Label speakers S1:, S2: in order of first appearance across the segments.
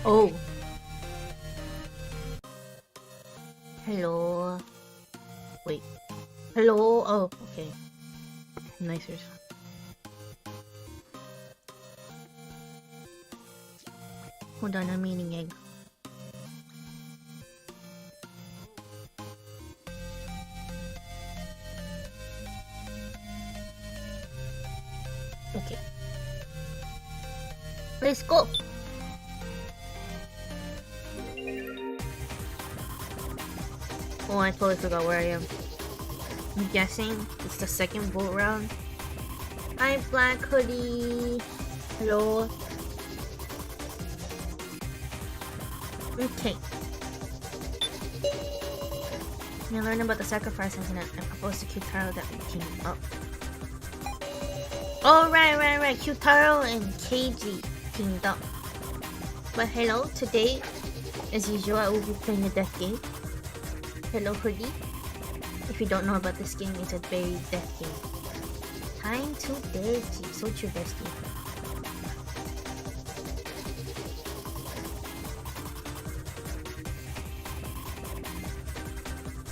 S1: Oh. Hello. Wait. Hello. Oh, okay. Nicer. Hold on, I'm eating egg. Okay. Let's go. Oh, I totally forgot where I am. I'm guessing it's the second boat round. Hi, Black Hoodie. Hello. Okay. You learn about the sacrifice incident and propose to Kyutaro that we teamed up. Oh, right. Kyutaro and Keiji teamed up. But hello, today, as usual, I will be playing a death game. Hello, Hoodie. If you don't know about this game, it's a very death game. Time to Deji. So true, bestie.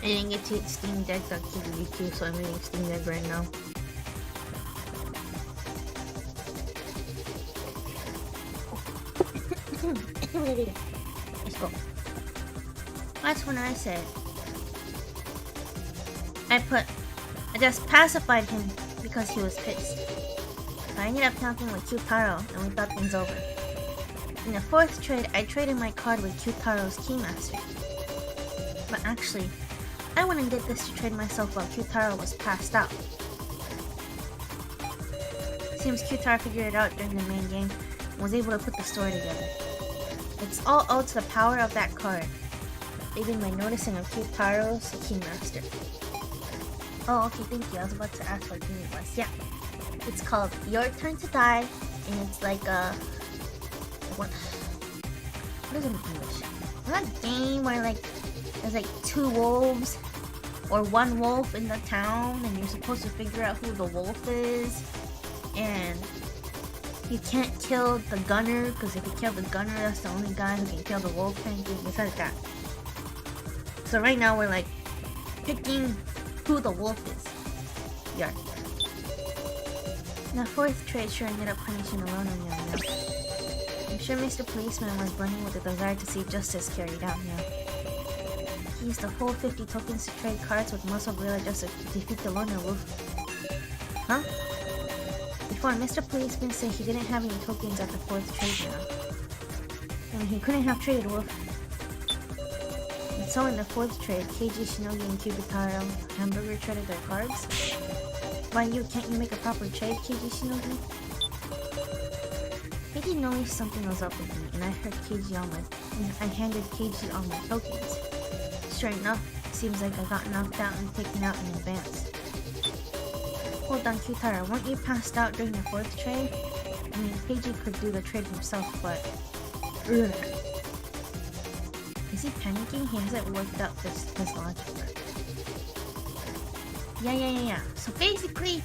S1: I didn't get to eat Steam Deck.kbq, so I'm eating Steam Deck right now. Let's go. That's when I said I just pacified him because he was pissed. I ended up talking with Kyutaro and we thought things over. In the fourth trade, I traded my card with Kyutaro's Keymaster. But actually, I wouldn't get this to trade myself while Kyutaro was passed out. Seems Kyutaro figured it out during the main game and was able to put the story together. It's all owed to the power of that card, even by noticing of Kyutaro's Keymaster. Oh, okay, thank you. I was about to ask what game it was. Yeah, it's called Your Turn to Die, and it's like what is it in English? It's that game where like there's like two wolves or one wolf in the town, and you're supposed to figure out who the wolf is, and you can't kill the gunner because if you kill the gunner, that's the only guy who can kill the wolf. Kind of thing. It's like that. So right now we're like picking who the wolf is. Yeah. The fourth trade sure ended up punishing alone on Young. I'm sure Mr. Policeman was burning with the desire to see justice carried out now. He used the whole 50 tokens to trade cards with Muscle Gorilla just to defeat the loner wolf. Huh? Before, Mr. Policeman said he didn't have any tokens at the fourth trade now. And he couldn't have traded wolf. And so in the fourth trade, Keiji, Shinogi, and Cubitaro Hamburger traded their cards. Why can't you make a proper trade, Keiji, Shinogi? I didn't know something was up with me, and I handed Keiji all my tokens. Sure enough, seems like I got knocked out and taken out in advance. Hold on, Kyutaro, weren't you passed out during the fourth trade? I mean, Keiji could do the trade himself, but... Ugh. Is he panicking? He hasn't worked out his logic. Yeah. So basically...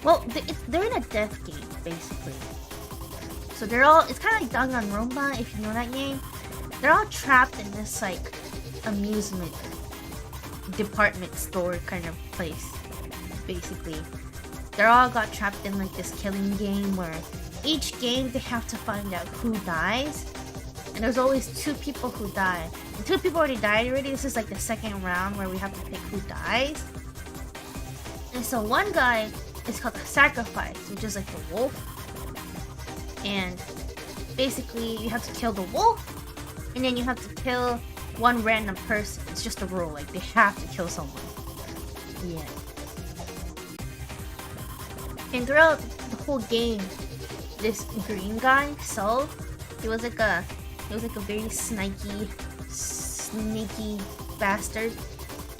S1: Well, they're in a death game, basically. So they're all... It's kind of like Danganronpa, if you know that game. They're all trapped in this, like, amusement department store kind of place. Basically, they're all got trapped in like this killing game where each game they have to find out who dies, and there's always two people who die, and two people already died already. This is like the second round where we have to pick who dies. And so one guy is called the sacrifice, which is like the wolf, and basically you have to kill the wolf, and then you have to kill one random person. It's just a rule, like they have to kill someone. Yeah. And throughout the whole game, this green guy, Sol, he was like a very sneaky bastard.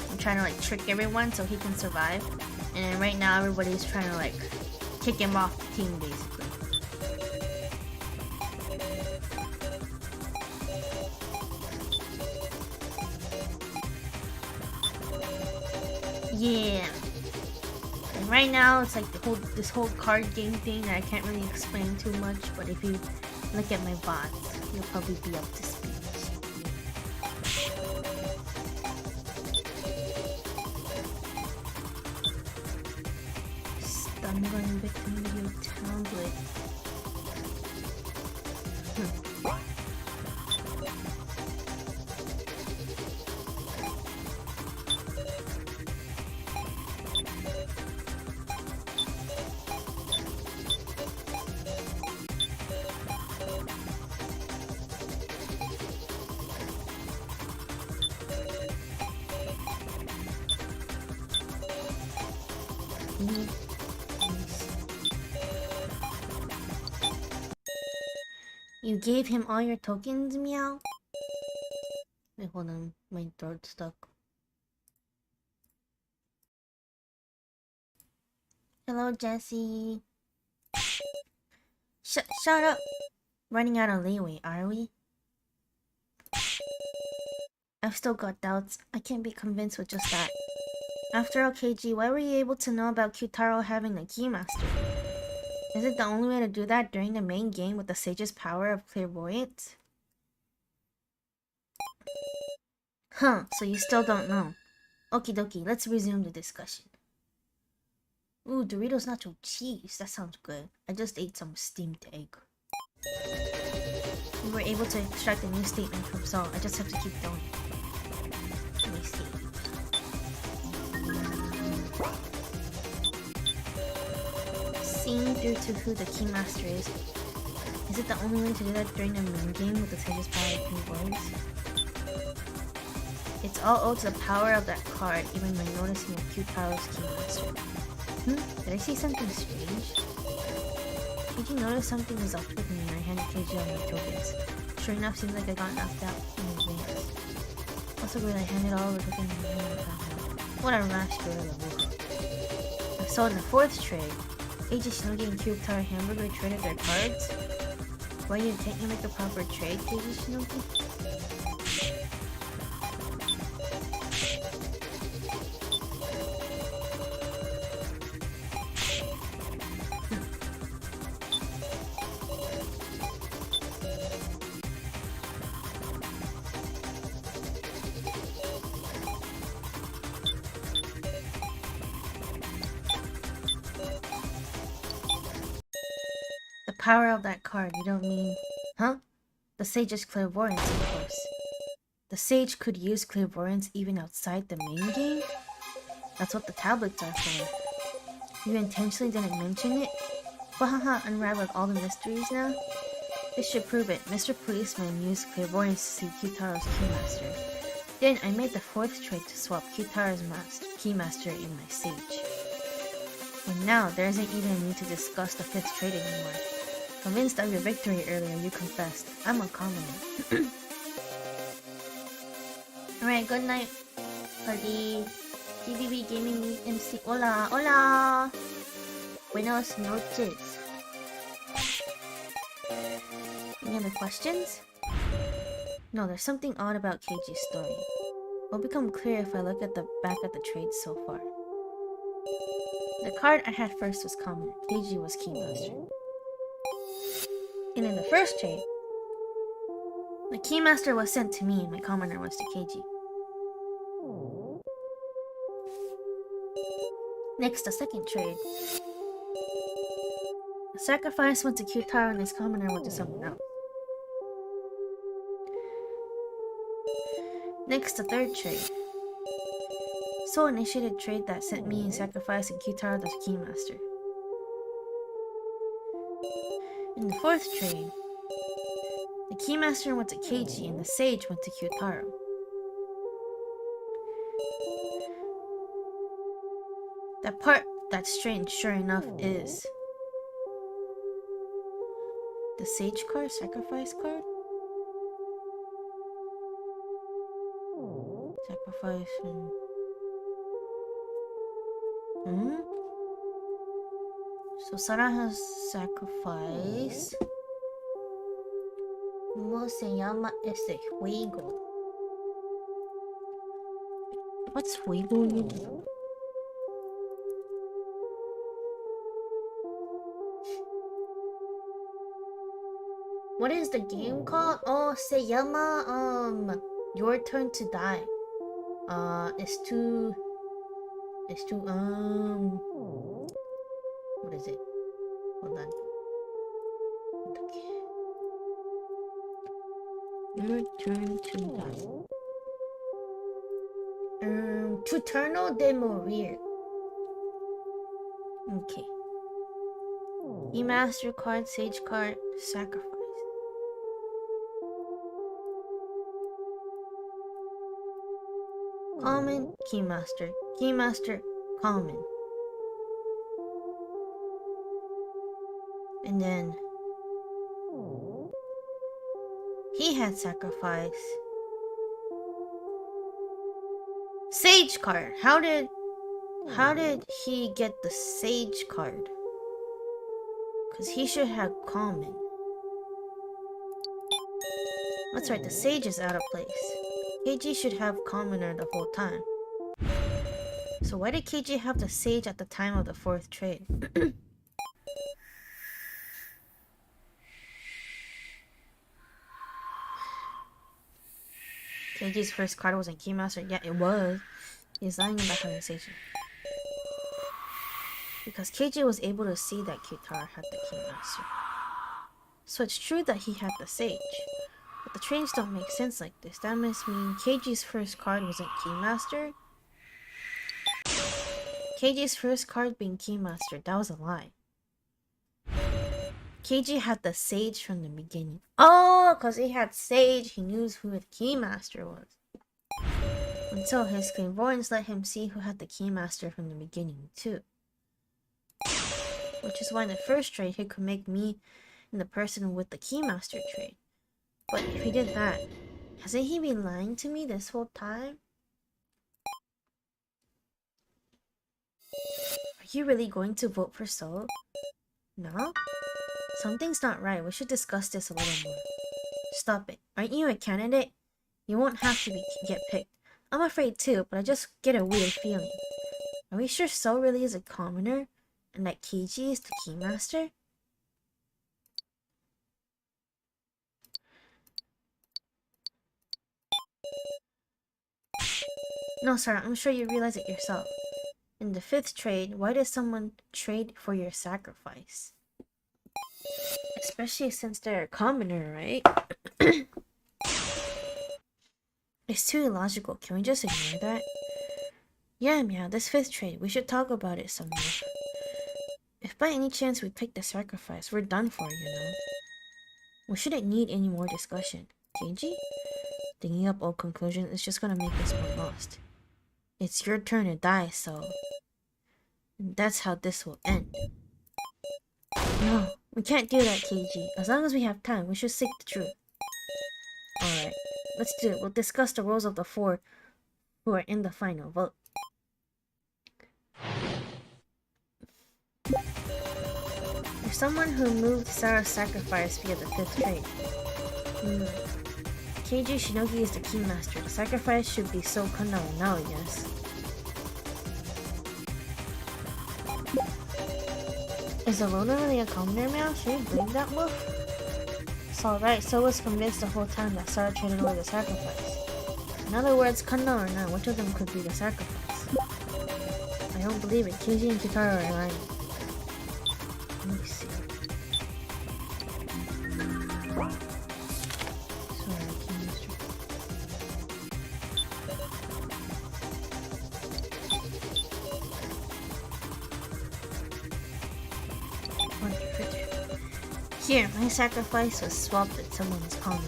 S1: And trying to like trick everyone so he can survive. And then right now everybody's trying to like kick him off the team basically. Yeah. And right now it's like this whole card game thing that I can't really explain too much, but if you look at my bots, you'll probably be up to speed. Stun gun victim video tablet. You gave him all your tokens, meow? Wait, hold on. My throat's stuck. Hello, Jesse. Shut up. Running out of leeway, are we? I've still got doubts. I can't be convinced with just that. After all, KG, why were you able to know about Kyutaro having a Keymaster? Is it the only way to do that during the main game with the Sage's power of clairvoyance? Huh, so you still don't know. Okie dokie, let's resume the discussion. Ooh, Doritos nacho cheese. That sounds good. I just ate some steamed egg. We were able to extract a new statement from Saul. I just have to keep going. Let me see. Seeing through to who the Keymaster is. Is it the only way to do that during the main game with the Sage's power of clairvoyance? It's all owed to the power of that card, even by noticing a Kyutaro's Keymaster. Did I see something strange? KG noticed something was up with me and I handed KG all my tokens. Sure enough, seems like I got knocked out in advance. Also good, I handed all the tokens in my hand. What a rash gorilla. So in the fourth trade, KG, Shinogi, and Kyutaro Hamburger traded their cards? Why can't you make a proper trade, KG, Shinogi? Power of that card, you don't mean... Huh? The Sage's clairvoyance, of course. The Sage could use clairvoyance even outside the main game? That's what the tablets are for. You intentionally didn't mention it? Wahaha, unraveled all the mysteries now? This should prove it. Mr. Policeman used clairvoyance to see Kyutaro's Keymaster. Then I made the fourth trade to swap Kyutaro's Keymaster in my Sage. And now, there isn't even a need to discuss the fifth trade anymore. Convinced of your victory earlier, you confessed. I'm a commoner. Alright, good night, party. DBB Gaming MC. Hola, hola. Buenos noches. Any other questions? No, there's something odd about KG's story. It'll become clear if I look at the back at the trades so far. The card I had first was commoner. KG was Keymaster. And in the first trade, the Keymaster was sent to me and my commoner was to KG. Next, the second trade. The sacrifice went to Kyutaro and his commoner went to someone else. Next, the third trade. So initiated trade that sent me and sacrifice and Kyutaro the Keymaster. In the fourth trade, the Keymaster went to KG and the Sage went to Kyutaro. That part that's strange, sure enough, is the Sage card, sacrifice card? Sacrifice and... So Sarah has sacrifice. ¿Cómo se llama ese juego? What's juego? What is the game called? Oh, Seyama, your turn to die. It's too, what is it? Hold on. Your turn to die. Tuturno de morir. Okay. Keymaster card, sage card, sacrifice. Common, Keymaster. Keymaster, common. And then he had sacrifice. Sage card. How did he get the sage card? Because he should have common. That's right, the sage is out of place. KG should have commoner the whole time. So why did KG have the sage at the time of the 4th trade? KG's first card was in Keymaster. Yeah, it was. He's lying in that conversation. Because KG was able to see that Kitara had the Keymaster. So it's true that he had the Sage. But the trades don't make sense like this. That must mean KG's first card wasn't Keymaster. KG's first card being Keymaster, that was a lie. KG had the Sage from the beginning. Oh, because he had Sage, he knew who the Keymaster was. Until his clairvoyance let him see who had the Keymaster from the beginning too. Which is why in the first trade he could make me and the person with the Keymaster trade. But if he did that, hasn't he been lying to me this whole time? Are you really going to vote for Soul? No? Something's not right. We should discuss this a little more. Stop it. Aren't you a candidate? You won't have to get picked. I'm afraid too, but I just get a weird feeling. Are we sure Soul really is a commoner? And that Keiji is the Keymaster? No, sir, I'm sure you realize it yourself. In the 5th trade, why does someone trade for your sacrifice? Especially since they're a commoner, right? It's too illogical. Can we just ignore that? Yeah, Meow, this 5th trade, we should talk about it some more. If by any chance we pick the sacrifice, we're done for, you know. We shouldn't need any more discussion. Keiji? Digging up old conclusions is just gonna make us more lost. It's your turn to die, so... And that's how this will end. No, we can't do that, Keiji. As long as we have time, we should seek the truth. Alright, let's do it. We'll discuss the roles of the 4 who are in the final vote. There's someone who moved Sarah's sacrifice via the 5th trade. Keiji Shinogi is the Keymaster. The sacrifice should be So Kanawa now, I guess. Is Alona really a commoner now? Should we believe that wolf? It's alright, So was convinced the whole time that Sarah traded away the sacrifice. In other words, Kanna or not, which of them could be the sacrifice? I don't believe it. Keiji and Kitara are lying. Let me see. Here, my sacrifice was swapped with someone's common.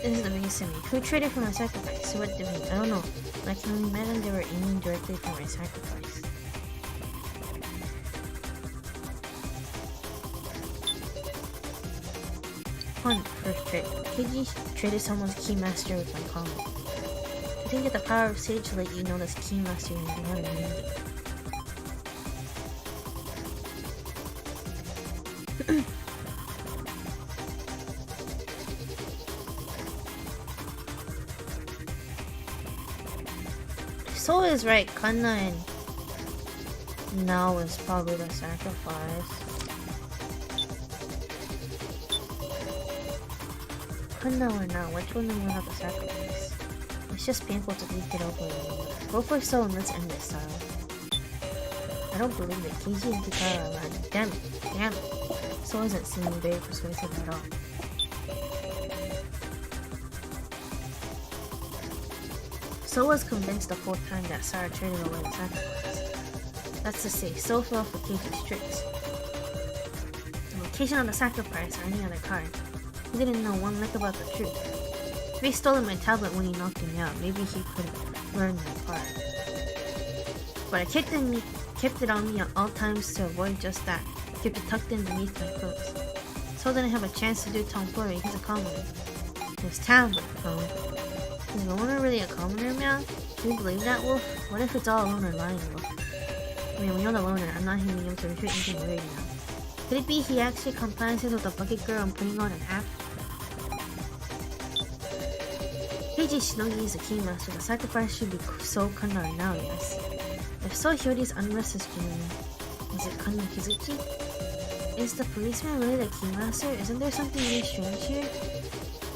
S1: This is the biggest to me. Who traded for my sacrifice? What did we? I don't know. But I can only imagine they were aiming directly for my sacrifice. First trade. Keiji traded someone's Keymaster with my common. I think that the power of Sage to let you know this Keymaster is not immediate. So is right, Kanna and Now is probably the sacrifice. Kunda or not, which one will have a sacrifice? It's just painful to get over it. Go for So and let's end this, Saro. I don't believe it. Keiji and Kitara are lying. Damn it. So isn't seeming very persuasive at all. So was convinced the whole time that Sara traded away the sacrifice. That's to say, So fell for Keiji's tricks. The location of the sacrifice or any other card. He didn't know one lick about the truth. If he stole my tablet when he knocked me out, maybe he could learn that part. But I kept it on me at all times to avoid just that. Kept it tucked in beneath my clothes. So didn't have a chance to do tomfoolery. He's a commoner. His tablet, though. Is Loner really a commoner, man? Do you believe that, Wolf? What if it's all Loner lying, Wolf? I mean, we know the Loner. I'm not hitting him to refute anything weird now. Could it be he actually compliances with the bucket girl and putting on an app? Keiji Shinogi is a keymaster. The sacrifice should be So Kanda right now, yes. If So Hyori's unrest is genuine, is it Kanda Kizuchi? Is the policeman really the keymaster? Isn't there something really strange here?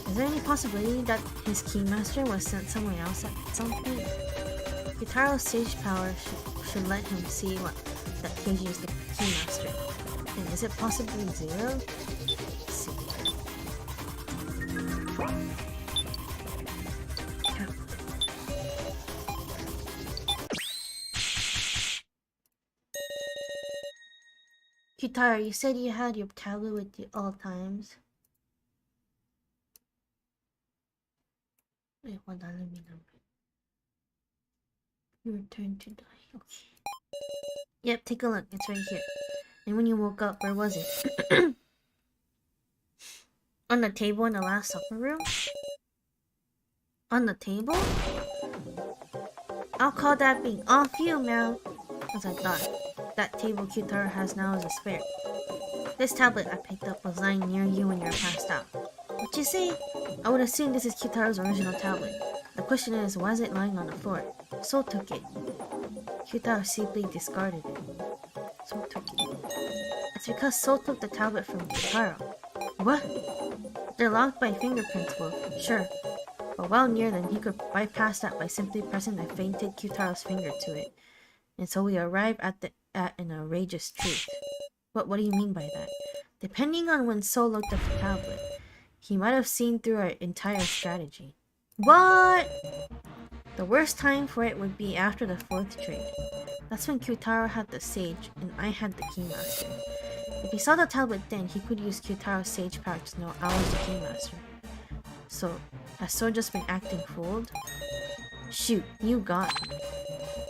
S1: Is there any possibility that his keymaster was sent somewhere else at some point? Kitaro's sage power should let him see that Keiji is the keymaster. And is it possibly Zero? Let's see. Kitaro, you said you had your tablet with you all times. Wait, hold on, let me number. Your turn to die. Okay. Yep, take a look. It's right here. And when you woke up, where was it? On the table in the last supper room? On the table? I'll call that being off you, Mal. As I thought. That table Kitaro has now is a spare. This tablet I picked up was lying near you when you were passed out. What'd you say? I would assume this is Kitaro's original tablet. The question is, why is it lying on the floor? So took it. Kitaro simply discarded it. So took it. It's because So took the tablet from Kitaro. What? They're locked by fingerprints, Wolf. Sure. But while near them, he could bypass that by simply pressing the fainted Kitaro's finger to it. And so we arrive at an outrageous truth. But what do you mean by that? Depending on when So looked at the tablet, he might have seen through our entire strategy. What? The worst time for it would be after the 4th trade. That's when Kyutaro had the Sage and I had the Keymaster. If he saw the tablet then, he could use Kyutaro's Sage power to know I was the Keymaster. So, has So just been acting fooled? Shoot, you got me.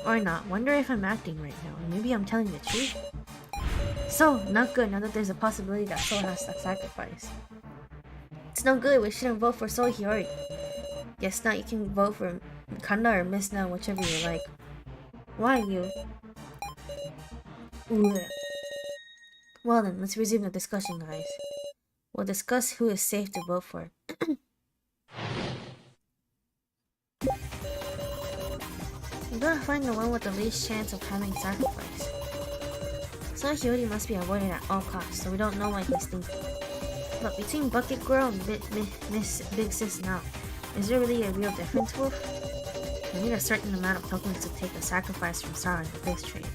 S1: Or not, wonder if I'm acting right now, or maybe I'm telling the truth? So, not good now that there's a possibility that So has to sacrifice. It's no good, we shouldn't vote for So Hiyori. Guess not, you can vote for Kanda or Miss now, whichever you like. Why you? Ugh. Well then, let's resume the discussion, guys. We'll discuss who is safe to vote for. We gotta find the one with the least chance of having sacrifice. So Hiyori must be avoided at all costs, so we don't know what he's thinking. But between Bucket Girl and Miss Big Sis now, is there really a real difference, Wolf? We need a certain amount of tokens to take a sacrifice from Sara in the 5th trade.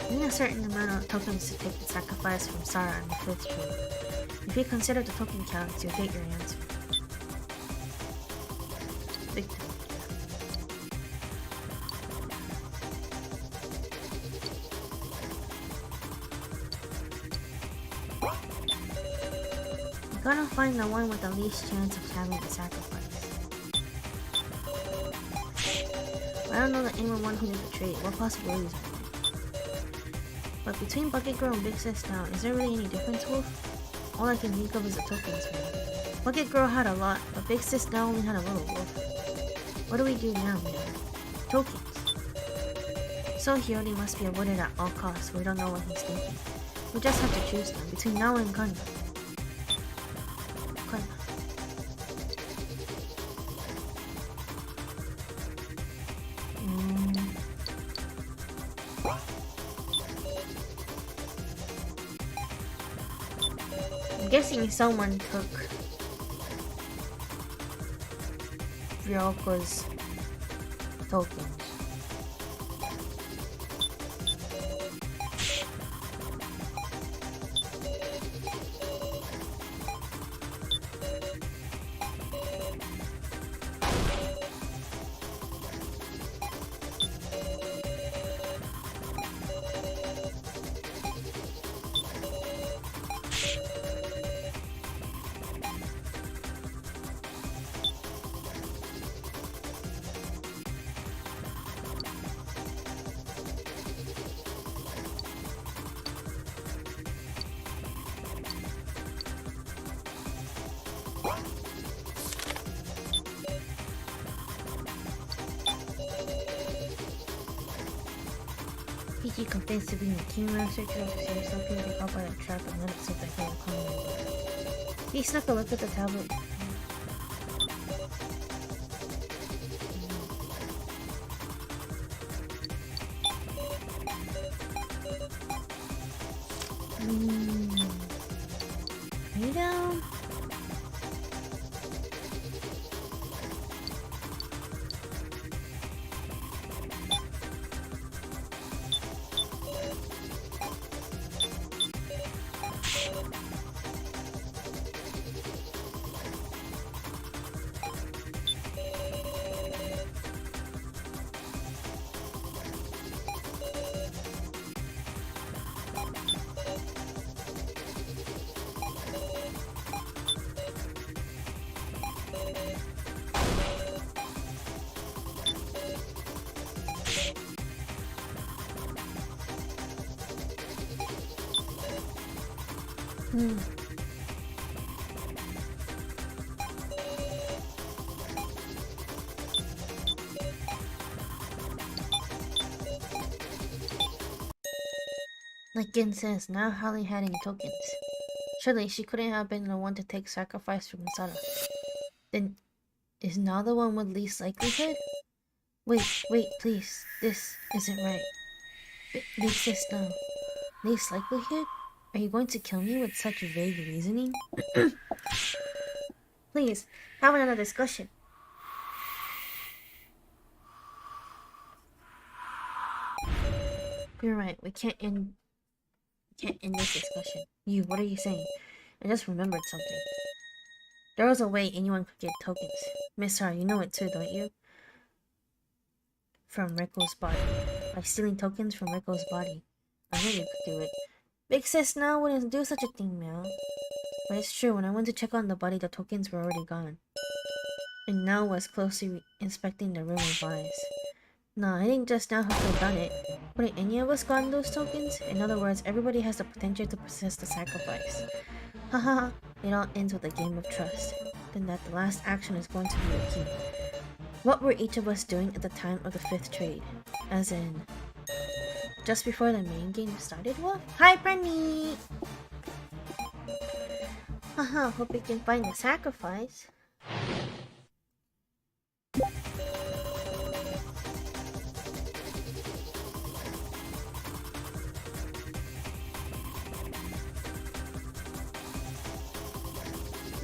S1: We need a certain amount of tokens to take the sacrifice from Sara in the 5th trade. If you consider the token counts, you'll get your answer. Big time. You gotta find the one with the least chance of having the sacrifice. I don't know the anyone one who did the trade. What possibilities are there? But between Bucket Girl and Big Sis now, is there really any difference, Wolf? All I can think of is the tokens man. Bucket Girl had a lot, but Big Sis now only had a little, Wolf. What do we do now, man? Tokens. So Hiyori must be avoided at all costs, we don't know what he's thinking. We just have to choose them, between now and Kanda. I'm guessing someone took Ryoko's tokens. PG complains to being a keen researcher officer, so people get caught by that trap and let it slip back in the corner. He snuck a look at the tablet. You know? Like Gin says, now Holly had any tokens. Surely she couldn't have been the one to take sacrifice from Masada. Then, is now the one with least likelihood? Wait, please. This isn't right. Makes this now. Least likelihood? Are you going to kill me with such vague reasoning? Please, have another discussion. You're right, we can't end this discussion. What are you saying? I just remembered something. There was a way anyone could get tokens. Miss Hara, you know it too, don't you? From Reiko's body. By stealing tokens from Reiko's body. I knew you could do it. Big sis now wouldn't do such a thing, Meow. But it's true, when I went to check on the body, the tokens were already gone. And now was closely inspecting the room of eyes. No, I think just now have done it. Wouldn't any of us gotten those tokens? In other words, everybody has the potential to possess the sacrifice. Haha, it all ends with a game of trust. Then that the last action is going to be your key. What were each of us doing at the time of the 5th trade? As in, just before the main game started? What? Hi, Brenny! Haha, hope you can find the sacrifice.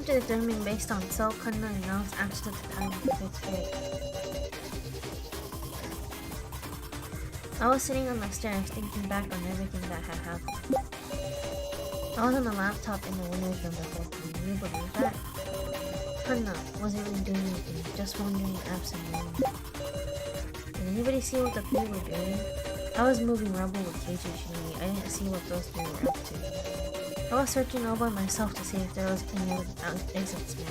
S1: Determined based on Soul Kanna and Nao's actions at the time of the 5th trade. I was sitting on the stairs thinking back on everything that had happened. I was on the laptop in the winner's room the whole time. Can you believe that? Kanna wasn't really doing anything, just wandering absent-mindedly. Did anybody see what the three were doing? I was moving rubble with Keiji Shinui. I didn't see what those three were up to. I was searching all by myself to see if there was any other exits now.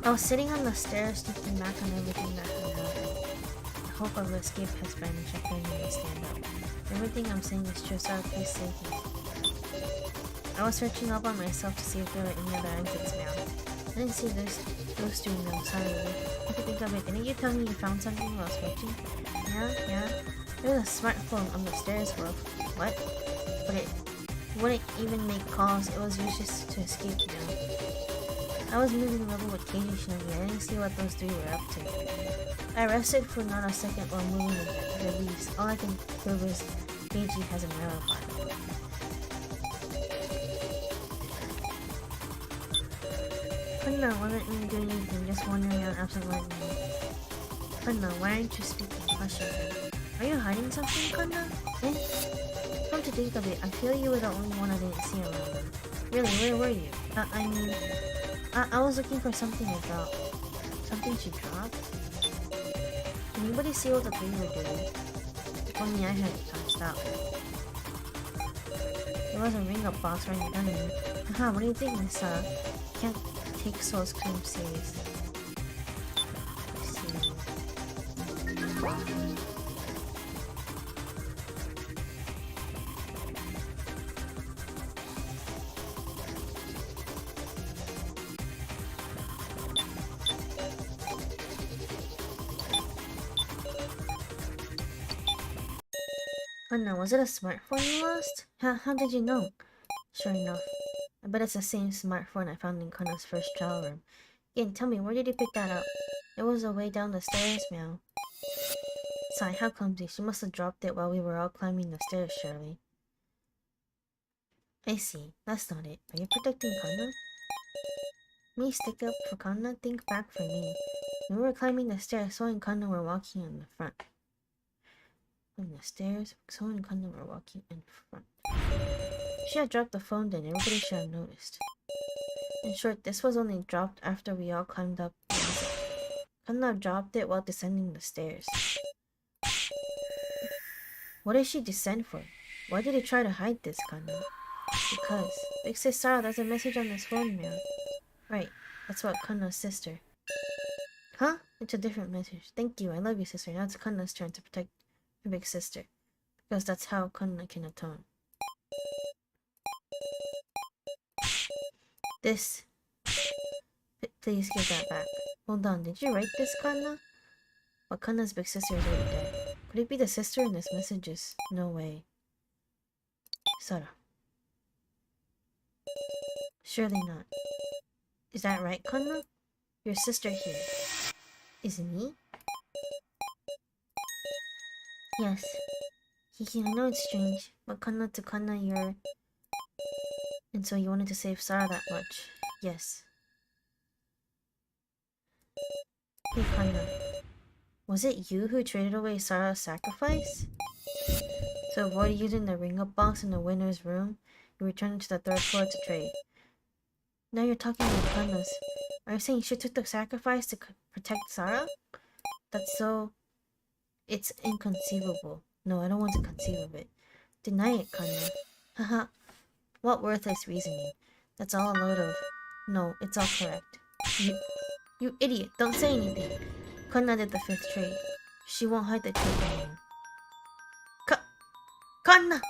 S1: I was sitting on the stairs thinking back on everything that had happened. The hope of escape has vanished. I couldn't even stand up. Everything I'm saying is true, so please save me. I was searching all by myself to see if there were any other exits now. I didn't see this. Those two know, sorry. I can think of it. Didn't you tell me you found something while watching? Yeah. There was a smartphone on the stairs, bro. What? But it wouldn't even make calls. It was useless to escape, you know. I was moving level with Katie Shinobi. I didn't see what those three were up to. I rested for not a second while moving the leaves. All I can feel was Keiji has an alibi. Kanna wasn't even doing anything, just wandering around absent-mindedly. Kanna, why aren't you speaking? Questioned her. Are you hiding something, Kanna? Eh? Come to think of it, I feel you were the only one I didn't see around. Really, where were you? I was looking for something I dropped. Something she dropped? Can anybody see what the three were doing? If only I had passed out. There was a ring-up box right in front of me. Haha, what do you think, Miss Sarah? Can't take Soul's claim seriously. Let's see. Kanna, was it a smartphone you lost? How did you know? Sure enough. I bet it's the same smartphone I found in Kanna's first trial room. Again, tell me, where did you pick that up? It was the way down the stairs, meow. Sigh, how clumsy. She must have dropped it while we were all climbing the stairs, surely. I see. That's not it. Are you protecting Kanna? Me stick up for Kanna? Think back for me. When we were climbing the stairs, Soul and Kanna were walking in the front. On the stairs, Soul and Kanna were walking in front. She had dropped the phone then, everybody should have noticed. In short, this was only dropped after we all climbed up. Kanna dropped it while descending the stairs. What did she descend for? Why did he try to hide this, Kanna? Because. Big Sis Sarah, there's a message on this phone now. Right, that's what Kanna's sister. Huh? It's a different message. Thank you, I love you, sister. Now it's Kanna's turn to protect her big sister. Because that's how Kanna can atone. This. Please give that back. Hold on, did you write this, Kanna? But Kanna's big sister is already dead. Could it be the sister in this messages? No way. Sara. Surely not. Is that right, Kanna? Your sister here. Is it me? Yes. Hiki, I know it's strange, but Kanna to Kanna, you're... And so you wanted to save Sara that much. Yes. Hey, Kanna. Was it you who traded away Sara's sacrifice? To avoid using the ring-up box in the winner's room, you returned to the third floor to trade. Now you're talking about Kanna's. Are you saying she took the sacrifice to protect Sara? That's so... It's inconceivable. No, I don't want to conceive of it. Deny it, Kanna. Haha. What worthless reasoning. That's all a load of... No, it's all correct. You idiot. Don't say anything. Kanna did the fifth trade. She won't hide the truth anymore. Kanna!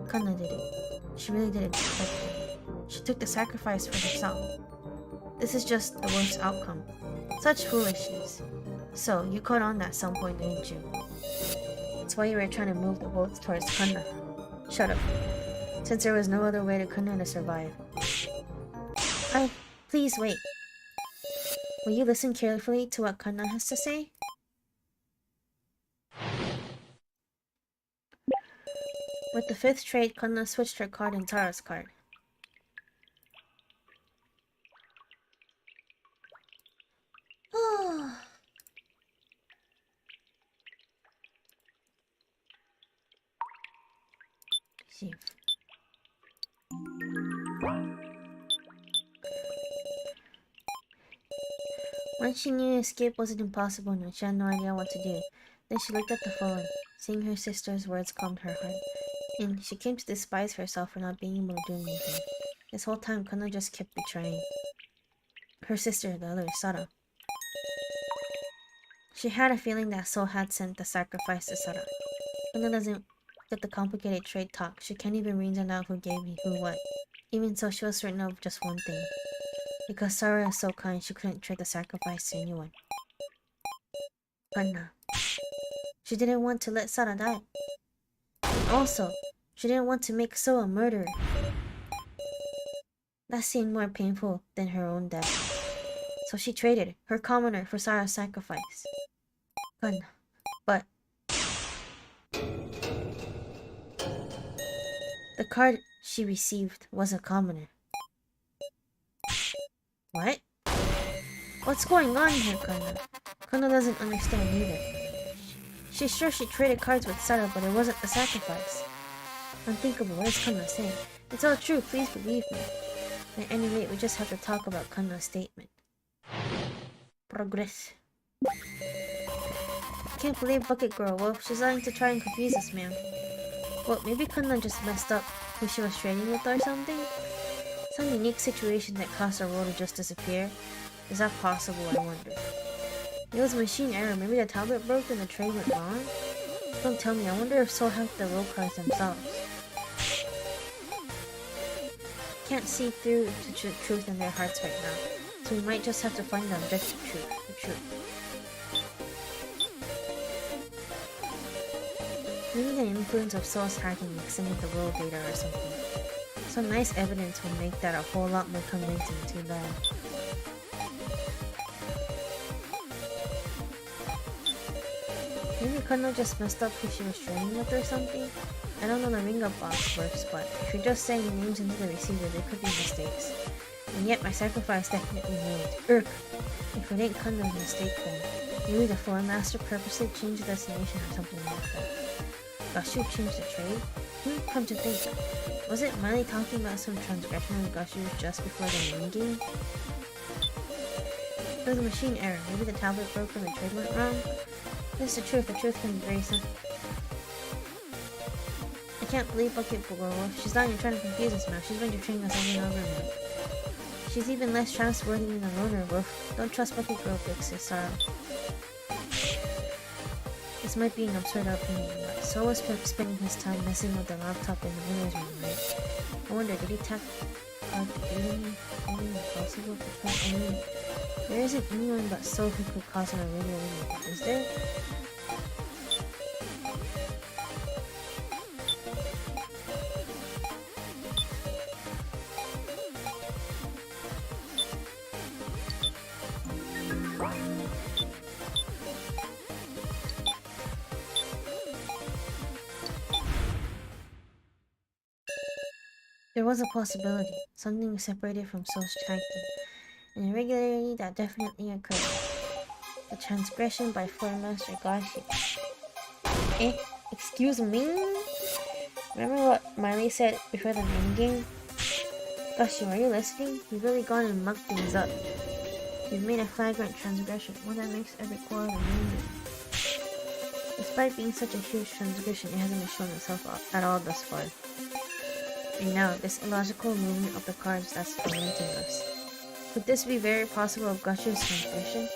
S1: Kanna did it. She really did it to protect her. She took the sacrifice for herself. This is just the worst outcome. Such foolishness. So, you caught on at some point, didn't you? That's why you were trying to move the votes towards Kanna. Shut up. Since there was no other way to Kanna to survive. Please wait. Will you listen carefully to what Kanna has to say? With the fifth trade, Kanna switched her card and Tara's card. See. Once she knew escape wasn't impossible and she had no idea what to do, then she looked at the phone. Seeing her sister's words calmed her heart, and she came to despise herself for not being able to do anything. This whole time, Kanna just kept betraying her sister, the other, Sara. She had a feeling that Soul had sent the sacrifice to Sara. Kanna doesn't get the complicated trade talk. She can't even reason out who gave who what. Even so, she was certain of just one thing. Because Sarah is so kind, she couldn't trade the sacrifice to anyone. Kanna. She didn't want to let Sarah die. And also, she didn't want to make So a murderer. That seemed more painful than her own death. So she traded her commoner for Sarah's sacrifice. Kanna. But the card she received was a commoner. What? What's going on here, Kanna? Kanna doesn't understand either. She's sure she traded cards with Sarah, but it wasn't the sacrifice. Unthinkable, what is Kanna saying? It's all true, please believe me. At any rate, we just have to talk about Kanna's statement. Progress. I can't believe Bucket Girl. Well, she's lying to try and confuse us, ma'am. Well, maybe Kanna just messed up who she was trading with or something? Some unique situation that caused her world to just disappear? Is that possible, I wonder? It was a machine error. Maybe the tablet broke and the trade went wrong? Don't tell me. I wonder if Soul hacked the roll cards themselves. Can't see through to the truth in their hearts right now, so we might just have to find the objective truth. The truth. Maybe the influence of Soul's hacking extended the world data or something. Some nice evidence would make that a whole lot more convincing. Too bad. Maybe Kanna just messed up who she was trading with or something? I don't know the ring-up box works, but if you're just saying names into the receiver, there could be mistakes. And yet my sacrifice definitely made. If it ain't Kanna's mistake then, maybe the floor master purposely changed the destination or something like that. Gashu changed the trade? Come to think, was it Miley talking about some transgression with Gashu just before the main game? It was a machine error. Maybe the tablet broke when the trade went wrong? This is the truth. The truth can be very simple. I can't believe Bucket Girl. She's not even trying to confuse us now. She's been betraying us over and over again. She's even less trustworthy than the loner wolf. Don't trust Bucket Girl, Big Sis Sarah. This might be an absurd opinion, but So was spending his time messing with the laptop in the winner's room, right? I wonder, did he tap card to do anything impossible? I mean, there isn't anyone but So who could cause an irregular limit, is there? There was a possibility, something separated from Soul's tracking, an irregularity that definitely occurred. The transgression by Floor Master Gashi. Excuse me? Remember what Miley said before the main game? Gashi, are you listening? You've really gone and mucked things up. You've made a flagrant transgression, one that makes every core of the main game. Despite being such a huge transgression, it hasn't been shown itself at all thus far. And now, this illogical movement of the cards that's tormenting us. Could this be very possible of Gashu's transgression?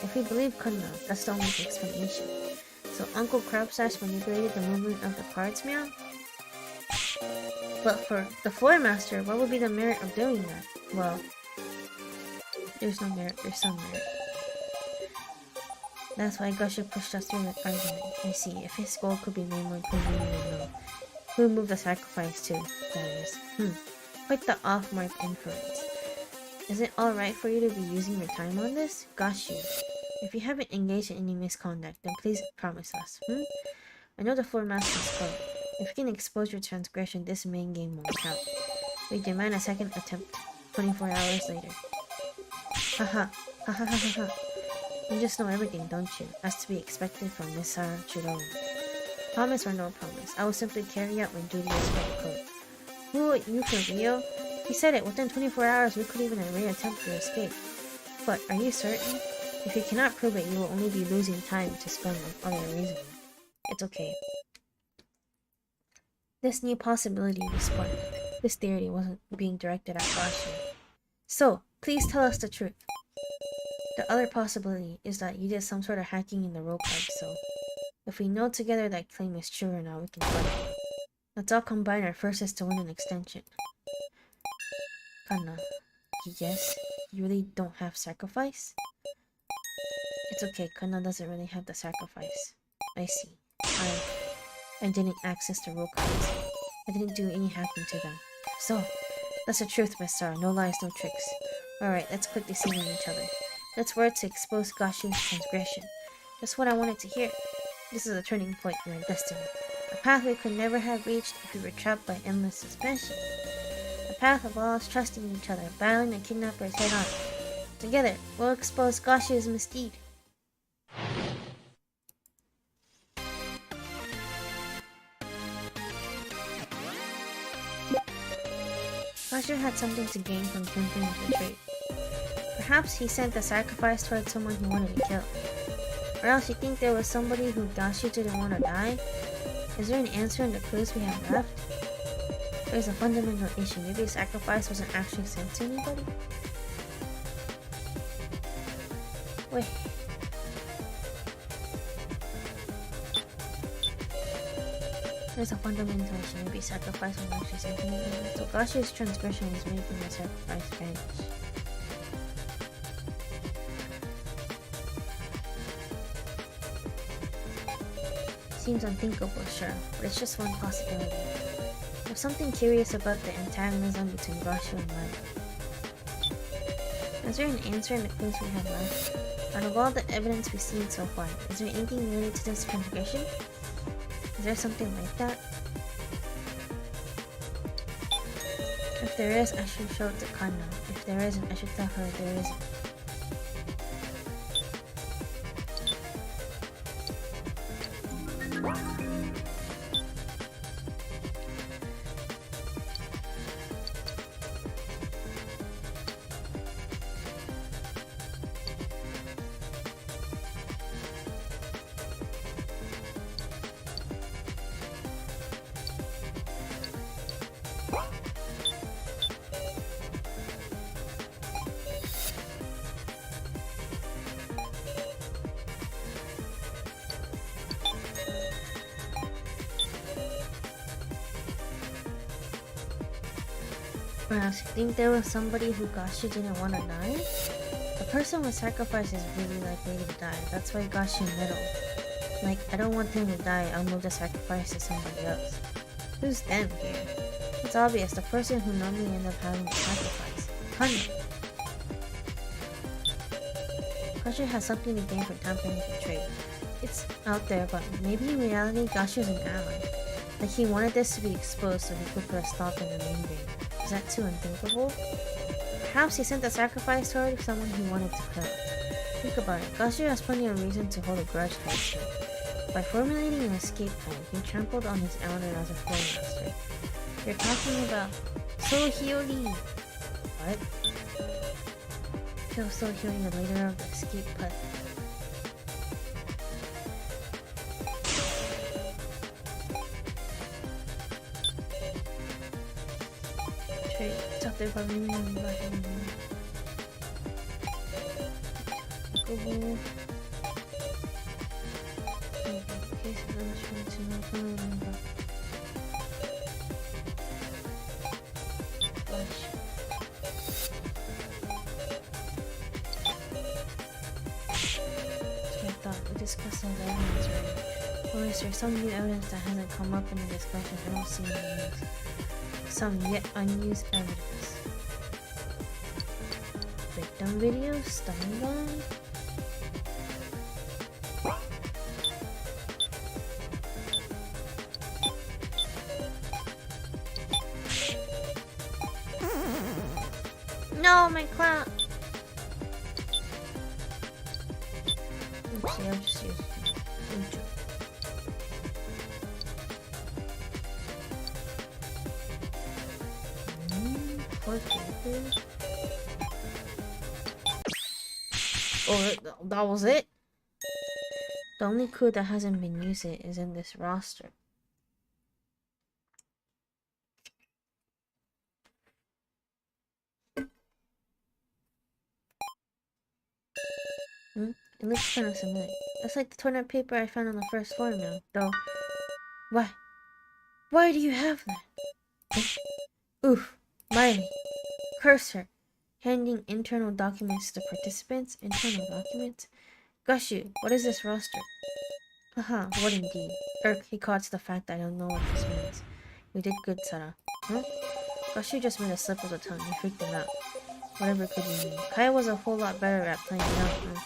S1: If we believe Kanna, that's the only explanation. So Uncle Crabsash manipulated the movement of the cards, meow? But for the Floor Master, what would be the merit of doing that? Well, there's no merit, there's some merit. That's why Gashu pushed us through the argument. I see, if his goal could be made more clear, we will know. Who moved the sacrifice to, that is. Quite the off-mark inference. Is it alright for you to be using your time on this? Gashu, if you haven't engaged in any misconduct, then please promise us, I know the Floor Master's code. If you can expose your transgression, this main game won't count. We demand a second attempt, 24 hours later. Haha, ha. You just know everything, don't you? As to be expected from Miss Sarah Chidori. Promise or no promise, I will simply carry out my duty as per the code. Who are you for, Rio? He said it, within 24 hours we could even attempt to escape. But, are you certain? If you cannot prove it, you will only be losing time to spend on other reasoning. It's okay. This new possibility was sparked. This theory wasn't being directed at Gashi. So, please tell us the truth. The other possibility is that you did some sort of hacking in the roll card, so... If we know together that claim is true or not, we can fight it. Let's all combine our forces to win an extension. Kanna. Yes?
S2: You really don't have sacrifice? It's okay, Kana doesn't really have the sacrifice. I see. I didn't access the rule cards. I didn't do any hacking to them. So, that's the truth, Miss Sarah. No lies, no tricks. Alright, let's quit deceiving each other. Let's work to expose Gashu's transgression. Just what I wanted to hear. This is a turning point in our destiny. A path we could never have reached if we were trapped by endless suspension. A path of all us trusting each other, battling the kidnappers head on. Together, we'll expose Gashu's misdeed. Gashu had something to gain from Pimpin's retreat. Perhaps he sent the sacrifice towards someone he wanted to kill. Or else you think there was somebody who Gashu didn't want to die? Is there an answer in the clues we have left? There's a fundamental issue. Maybe a sacrifice wasn't actually sent to anybody? Wait. There's a fundamental issue. Maybe sacrifice wasn't actually sent to anybody. So Gashu's transgression is making the sacrifice vanish. Seems unthinkable, sure, but it's just one possibility. There's something curious about the antagonism between Gashu and Light. Is there an answer in the clues we have left? Out of all the evidence we've seen so far, is there anything related to this transgression? Is there something like that? If there is, I should show it to Kanna. If there isn't, I should tell her there isn't. Perhaps you think there was somebody who Gashu didn't want to die? The person with sacrifice is really likely to die. That's why Gashu meddled. Like, I don't want them to die, I'll move the sacrifice to somebody else. Who's them here? It's obvious, the person who normally ends up having the sacrifice. Kanna! Gashu has something to gain from tampering with the trade. It's out there, but maybe in reality Gashu's an ally. Like he wanted this to be exposed so he could put a stop in the main game. Is that too unthinkable? Perhaps he sent the sacrifice toward someone he wanted to kill. Think about it, Gashu has plenty of reason to hold a grudge towards him. By formulating an escape plan, he trampled on his honor as a Flowmaster. You're talking about Sohyori! What? Kill Sohyori, the leader of the escape plan. They're probably going to back in the we discussed all the evidence already. Or is there some new evidence that hasn't come up in the discussion? I don't see any news. Some yet unused evidence. Breakdown videos, stun gun. No, my clown. Oopsie, I'll just use intro. Oh, that was it? The only clue that hasn't been used is in this roster. It looks kind of similar. That's like the toilet paper I found on the first floor now, though. Why? Why do you have that? Oof, Miley. Curse her. Handing internal documents to the participants. Internal documents? Gushu, what is this roster? Haha, what indeed? He caught to the fact that I don't know what this means. You did good, Sara. Huh? Gushu just made a slip of the tongue. You freaked him out. Whatever could you mean? Kaya was a whole lot better at playing it out, huh?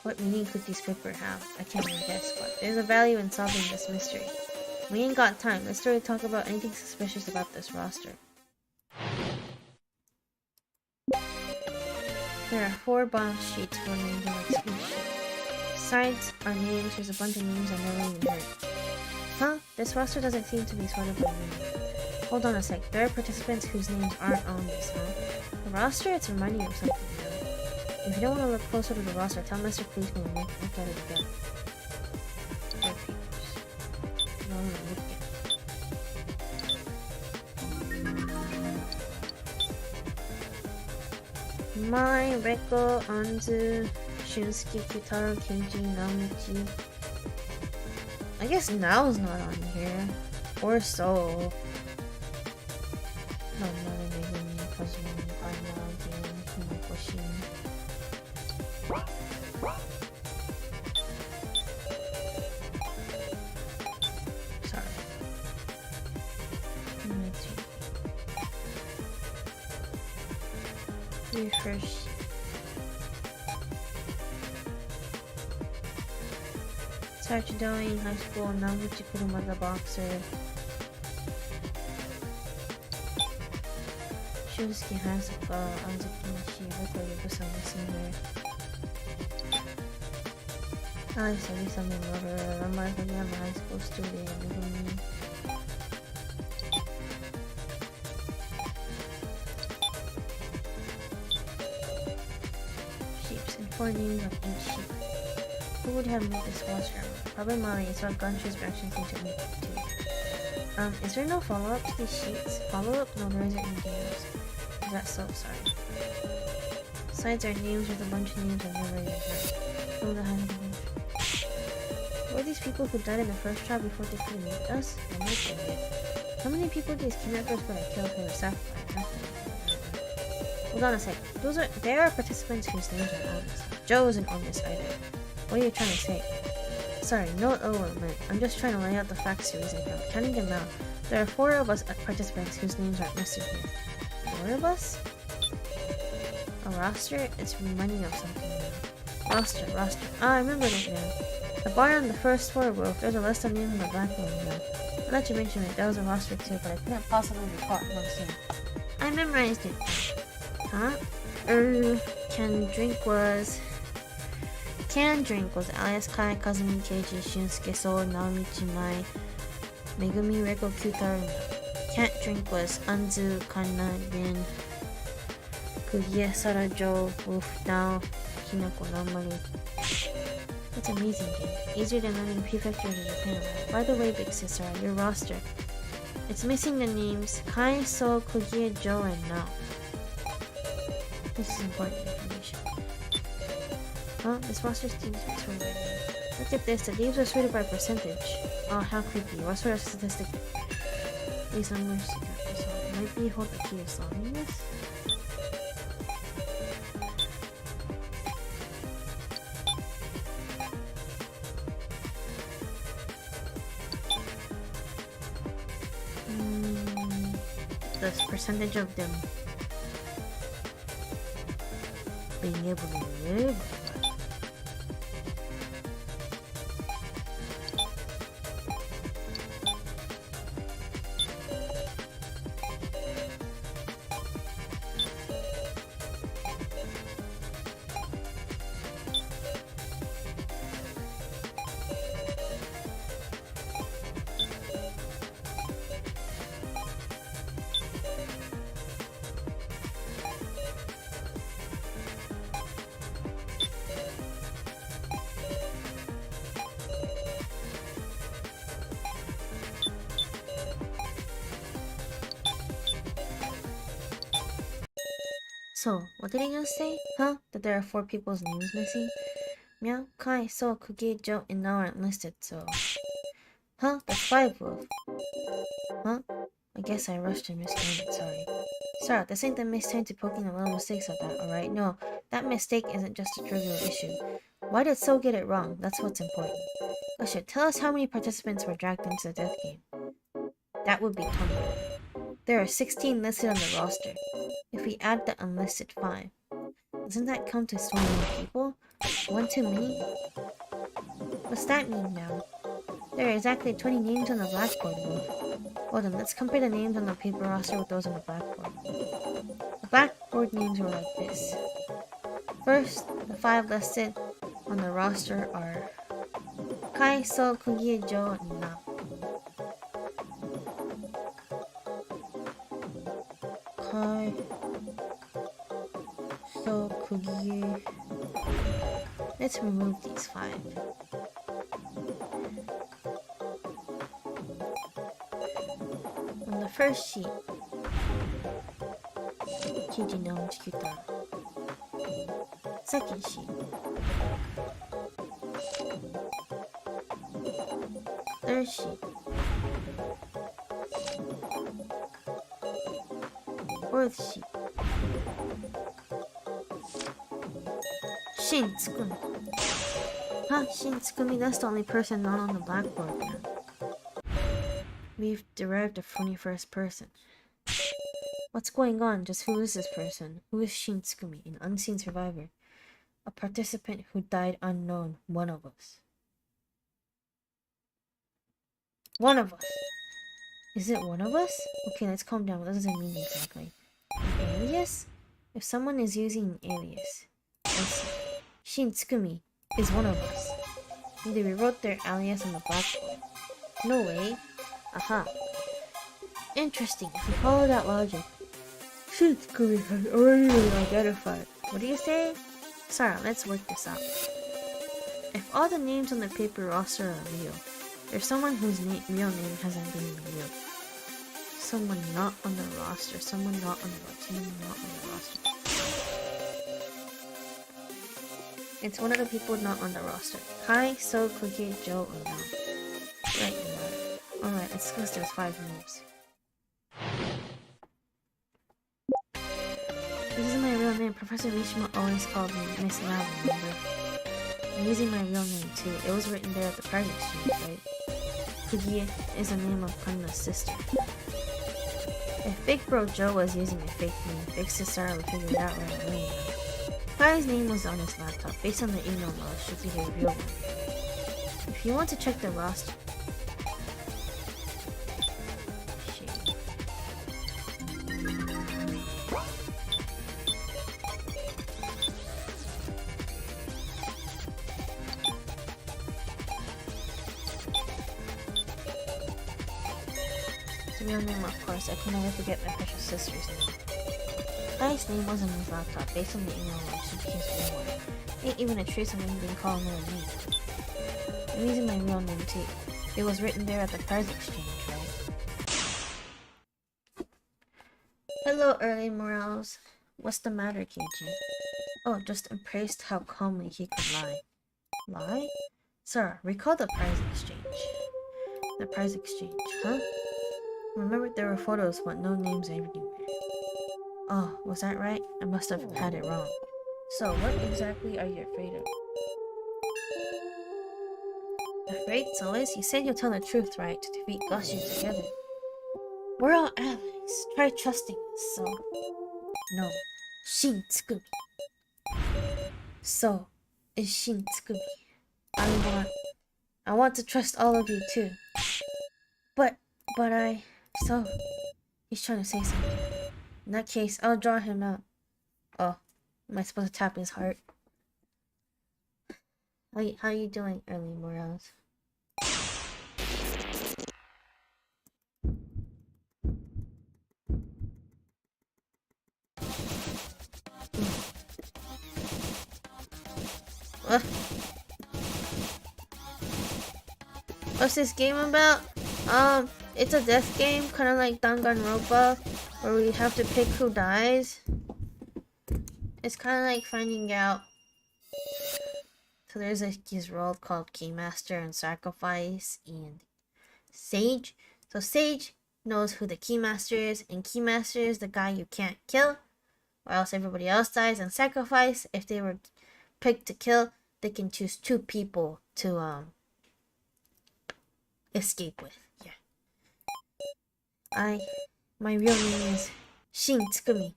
S2: What meaning could these paper have? I can't even guess, but there's a value in solving this mystery. We ain't got time. Let's try to talk about anything suspicious about this roster. There are 4 bottom sheets for names on each sheet. Sides are names. There's a bunch of names I've never even heard. Huh? This roster doesn't seem to be sorted by name. Hold on a sec. There are participants whose names aren't on this, huh? The roster? It's reminding you of something now. If you don't want to look closer to the roster, tell Mr. Policeman to look at it again. Red papers. No, look at it. Mai, Reko, Anzu, Shunsuke, Kitaro, Keiji, Naomichi. I guess Nao's not on here. Or so. No, Megumi, Kazumi, Anna, Jin, Himokoshin. Sorry. Refresh. Sachido in high school, Naguchi Kuruma the boxer. Shunsuke Hasuka, Anzuki Nishi, Riko Yuko-san the senior. Alice Alisa Minoru, Ramai Koyama high school student, Megumi. Sheeps and 4 names on each sheet. Who would have made this roster? Probably Molly. I saw Gunshu's reaction seemed to make it too. Is there no follow-up to these sheets? Follow-up? No, there isn't anything else. Is that so? Sorry. Sides are names with a bunch of names I've never even heard. Who the hell have you? Were these people who died in the first trial before they could meet us? I might be weird. How many people these kidnappers would have killed who were sacrificed? Hold on a sec. There are participants whose names are on this. Joe isn't on this either. What are you trying to say? Sorry, no meant. I'm just trying to lay out the facts to reason from. Counting them out, there are 4 of us participants whose names aren't listed here. 4 of us? A roster? It's reminding me of something now. Roster. Ah, I remember it now. The bar on the first floor roof, there's a list of names on the back one now. I'll let you mention it, that was a roster too, but I couldn't possibly recall it most soon. I memorized it. Huh? Canned drink was Alias, Kai, Kazumi, Keiji, Shunsuke, So, Naomichi, Mai, Megumi, Reko, Kyutaro. Can't drink was Anzu, Kanna, Rin, Kugie, Sara, Jo, Wolf, Dao, Hinako, Namaru. That's amazing, game. Easier than learning prefectures in Japan. By the way, big sister, your roster. It's missing the names Kai, So, Kugie, Jo, and Nao. This is important information. Huh? This roster seems to be sorted by name. Look at this, the names are sorted by percentage. Oh, how creepy. What sort of statistic? These numbers secret. So might be hold the key of solving this? The percentage of them being able to live. So, what did he just say? Huh? That there are 4 people's names missing? Meow, Kai, So, Kugie, Jo, and Nao aren't listed, so... Huh? That's 5 of... Huh? I guess I rushed and miscounted, sorry. Sarah, this ain't the missed time to poking the little mistakes like that, alright? No, that mistake isn't just a trivial issue. Why did So get it wrong? That's what's important. Usher, tell us how many participants were dragged into the death game. That would be 20. There are 16 listed on the roster. If we add the unlisted 5, doesn't that count as 20 people? One too many? What's that mean now? There are exactly 20 names on the blackboard, Wolf. Well then, let's compare the names on the paper roster with those on the blackboard. The blackboard names were like this. First, the 5 listed on the roster are Kai, So, Kugie, Joe, and Na. Kai, So, Kugie. Let's remove these 5. On the first sheet, Kiji no Chikuta. Second sheet, third sheet, fourth sheet, Shin Tsukumi. Huh, Shin Tsukumi, that's the only person not on the blackboard now. We've derived a 21st person. What's going on? Just who is this person? Who is Shin Tsukumi, an unseen survivor? A participant who died unknown. One of us. One of us! Is it one of us? Okay, let's calm down. What does it mean exactly? An alias? If someone is using an alias, I see. Shin Tsukumi is one of us. And they rewrote their alias on the blackboard. No way. Aha. Interesting. If you follow that logic, Shin Tsukumi has already been identified. What do you say? Sarah, let's work this out. If all the names on the paper roster are real, there's someone whose real name hasn't been revealed. Someone not on the roster. Someone not on the roster. Someone not on the roster. It's one of the people not on the roster. Kai, So, Kuki, Joe, or No. Right, no. Alright, let's discuss those 5 names. This is my real name. Professor Mishima always called me Miss Lau, remember? I'm using my real name too. It was written there at the prize exchange, right? Kugie is the name of Kanna's sister. If Big Bro Joe was using a fake name, Big Sister would figure it out right away. Kai's name was on his laptop. Based on the email law, should be his real one. If you want to check the roster, real name, of course. I can never forget my precious sister's name. Kai's name was on his laptop, based on the email I should be his real one. Ain't even a trace of anything calling her a name. I'm using my real name too. It was written there at the prize exchange, right? Hello, Early Morales. What's the matter, Keiji? Oh, just impressed how calmly he could lie. Lie? Sir, recall the prize exchange. The prize exchange, huh? Remember there were photos but no names everywhere. Oh, was that right? I must have had it wrong. So, what exactly are you afraid of? Afraid, Solis? You said you'll tell the truth, right? To defeat Gushu together. We're all allies. Try trusting us, so... No. Shin Tsukumi. So, is Shin Tsukumi. I want to trust all of you too. But So, he's trying to say something. In that case, I'll draw him out. Oh, am I supposed to tap his heart? How you doing, Early Morales? What's this game about? It's a death game, kind of like Danganronpa, where we have to pick who dies. It's kind of like finding out. So there's this role called Keymaster and Sacrifice and Sage. So Sage
S1: knows who the Keymaster is, and Keymaster is the guy you can't kill, or else everybody else dies and sacrifice. If they were picked to kill, they can choose 2 people to escape with. Yeah. My real name is Shin Tsukumi.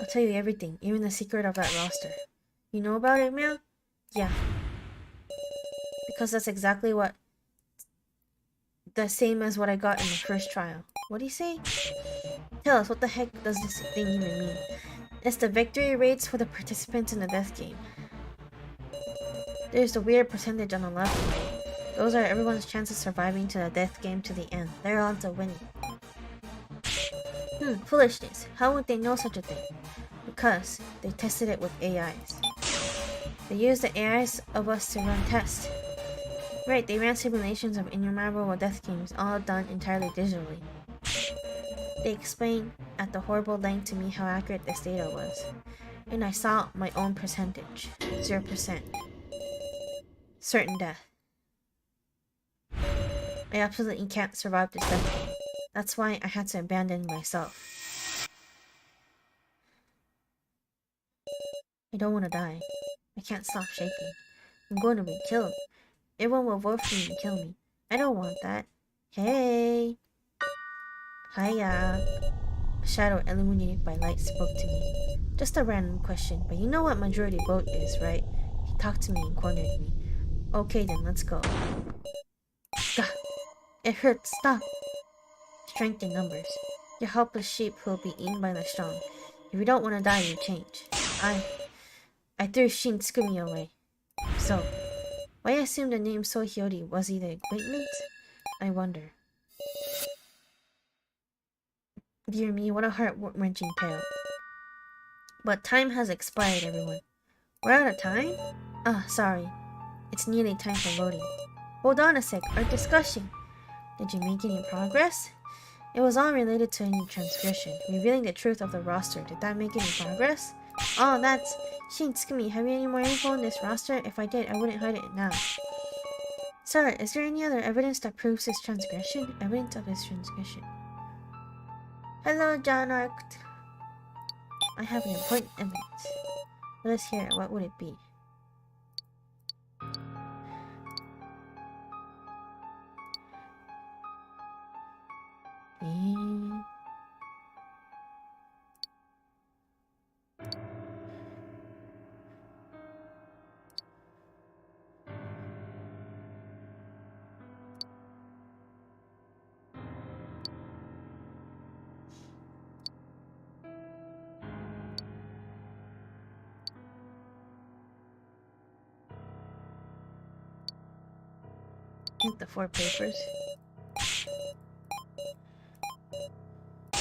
S1: I'll tell you everything, even the secret of that roster. You know about it, man? Yeah. Because that's exactly the same as what I got in the first trial. What do you say? Tell us, what the heck does this thing even mean? It's the victory rates for the participants in the death game. There's the weird percentage on the left and right. Those are everyone's chances surviving to the death game to the end. Their odds of winning. Foolishness. How would they know such a thing? Because they tested it with AIs. They used the AIs of us to run tests. Right, they ran simulations of innumerable death games, all done entirely digitally. They explained at the horrible length to me how accurate this data was. And I saw my own percentage. 0%. Certain death. I absolutely can't survive this death game. That's why I had to abandon myself. I don't want to die. I can't stop shaking. I'm going to be killed. Everyone will vote for me and kill me. I don't want that. Hey! Hiya! A shadow illuminated by light spoke to me. Just a random question, but you know what majority vote is, right? He talked to me and cornered me. Okay then, let's go. Gah! It hurts, stop! Strength in numbers. You're helpless sheep who will be eaten by the strong. If you don't want to die, you change. I threw Shin Tsukumi away. So, why assume the name Sohyori? Was he the acquaintance? I wonder. Dear me, what a heart-wrenching tale. But time has expired, everyone. We're out of time? Sorry. It's nearly time for loading. Hold on a sec, our discussion. Did you make any progress? It was all related to a new transgression, revealing the truth of the roster. Did that make any progress? Oh, that's... Shin Tsukumi, have you any more info on this roster? If I did, I wouldn't hide it now. Sir, is there any other evidence that proves his transgression? Evidence of his transgression. Hello, John Arct. I have an important evidence. Let us hear it. What would it be? The 4 papers. Are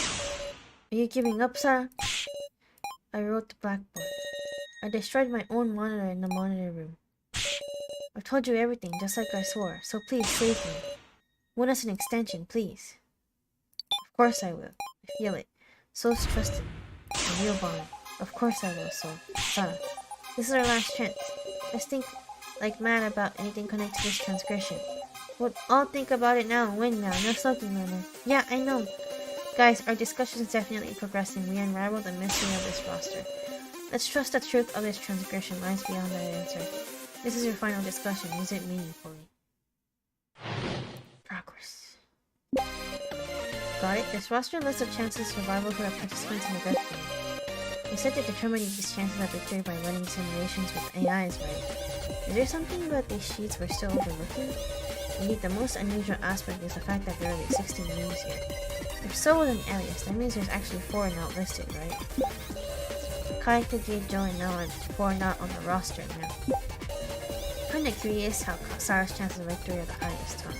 S1: you giving up, sir? I wrote the blackboard. I destroyed my own monitor in the monitor room. I've told you everything, just like I swore, so please save me. Want us an extension, please. Of course I will. I feel it. So's trusted me. A real bond. Of course I will, So. Sara. This is our last chance. Let's think like mad about anything connected to this transgression. We'll all think about it now and win now. No sulking, man. Yeah, I know. Guys, our discussion is definitely progressing. We unravel the mystery of this roster. Let's trust the truth of this transgression lies beyond that answer. This is your final discussion. Use it meaningfully. Progress. Got it? This roster lists the chances of survival for the participants in the death game. We said to determine these chances of victory by running simulations with AIs, right? Is there something about these sheets we're still overlooking? Indeed, the most unusual aspect is the fact that there are only 16 names here. If so was an alias, that means there's actually 4 not listed, right? Kai, Kuki, Joe, and Noah, 4 not on the roster now. Kinda curious how Sara's chances of victory are the highest, huh?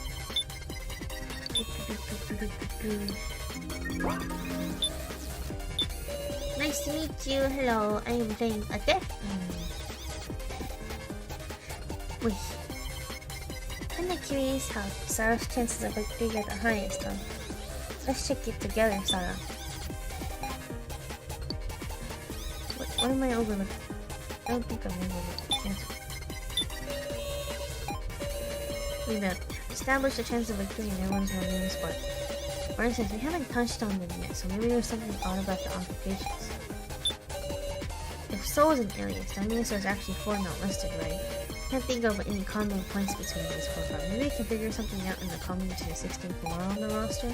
S1: Nice to meet you. Hello, I am playing a death. Wait. Kinda curious how Sara's chances of victory are the highest, huh? Let's check it together, Sara. What am I overlooking? I don't think I'm overlooking. Yes. We've established the chance of victory in everyone's remaining spot.
S2: For instance, we haven't touched on them yet, so maybe there's something odd about the occupations. If Soul is an alias, that means there's actually 4 not listed, right? Can't think of any common points between these 4 guys. Maybe we can figure something out in the common to the 16th more on the roster.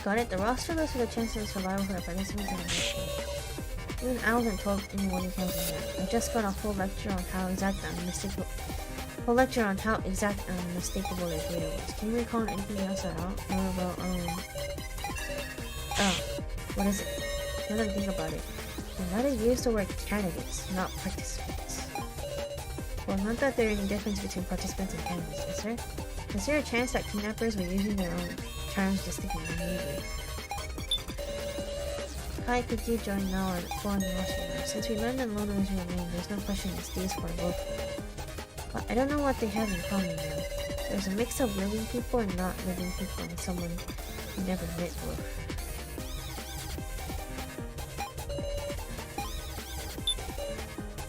S2: Got it? The roster lists for the chances of survival for the participants in the mission. Even I wasn't told anyone counts on that. I just got a whole lecture on how exact and unmistakable the data was. Can you recall anything else at all? What is it? Now that I think about it, they might have used the word candidates, not participants. Well, not that there is any difference between participants and candidates, is there? Is there a chance that kidnappers were using their own terms just to get immediately? Kai, could you join now or foreign national? Since we learned that Lono is your name, there's no question it's these for both. But I don't know what they have in common now. There's a mix of living people and not living people and someone you never met with.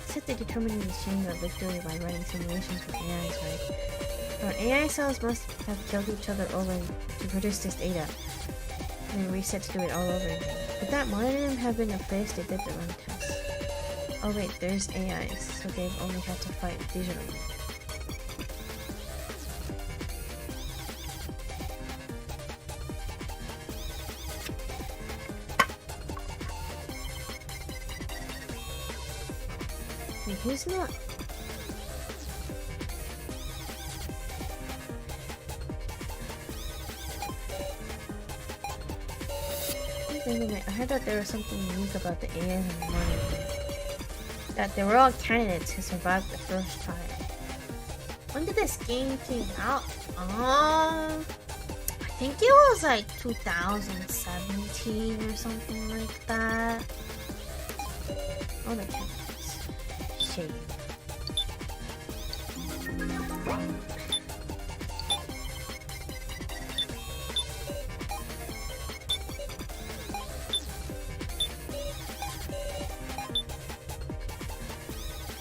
S2: Said they're determining the change of victory by running simulations with AIs, right? Our AI cells must have killed each other over to produce this data, and then reset to do it all over again. Could that monitor have been a place they did the run test? Oh wait, there's AIs, so they've only had to fight digitally. Wait, who's not? Wait, I heard that there was something unique about the AI and the monitor. That they were all candidates who survived the first trial. When did this game came out? I think it was like 2017 or something like that. All the candidates. Shade.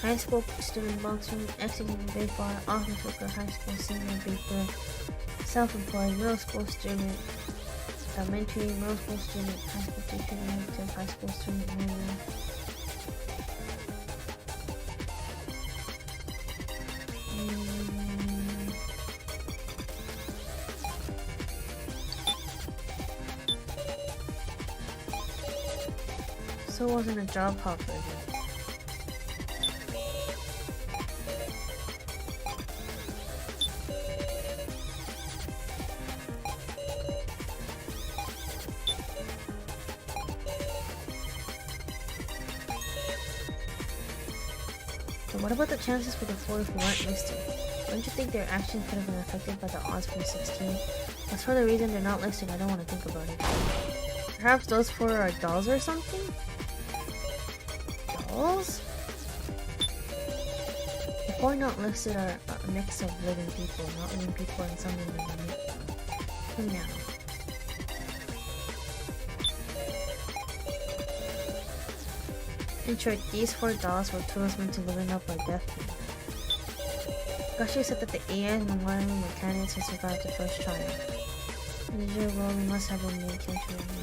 S2: High school student, boxing, executing baseball, office worker, high school senior, baker, self-employed, middle school student, elementary, middle school student, high school teacher, active, high school student, manager. So it wasn't a job hopper then. What about the chances for the 4 who weren't listed? Don't you think their actions could have been affected by the odds for the 16? As for the reason they're not listed, I don't want to think about it. Perhaps those 4 are dolls or something? Dolls? The 4 not listed are a mix of living people, not living people, and some living people. Who now? In short, these 4 dolls were tools meant to living up our death. Gashi said that the AIs in the modern room were candidates who survived the first trial. In the real world, we must have been made capture of them.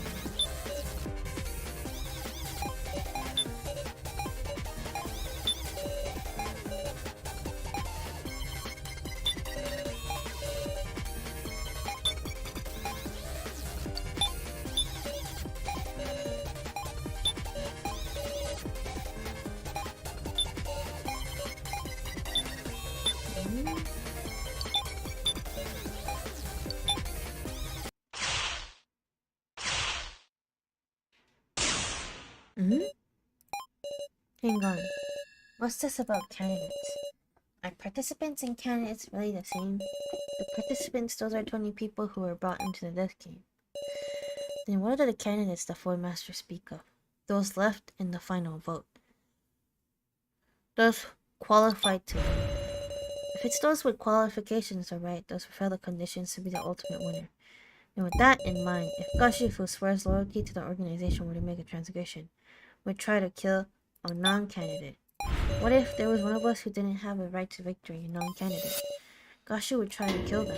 S2: Hang on. What's this about candidates? Are participants and candidates really the same? The participants, those are 20 people who were brought into the death game. Then what are the candidates the 4 masters speak of? Those left in the final vote. Those qualified to. If it's those with qualifications are right, those fulfill the conditions to be the ultimate winner. And with that in mind, if Gashi, who swears loyalty to the organization, were to make a transgression, would try to kill a non-candidate. What if there was one of us who didn't have a right to victory, a non-candidate? Gashi would try to kill them.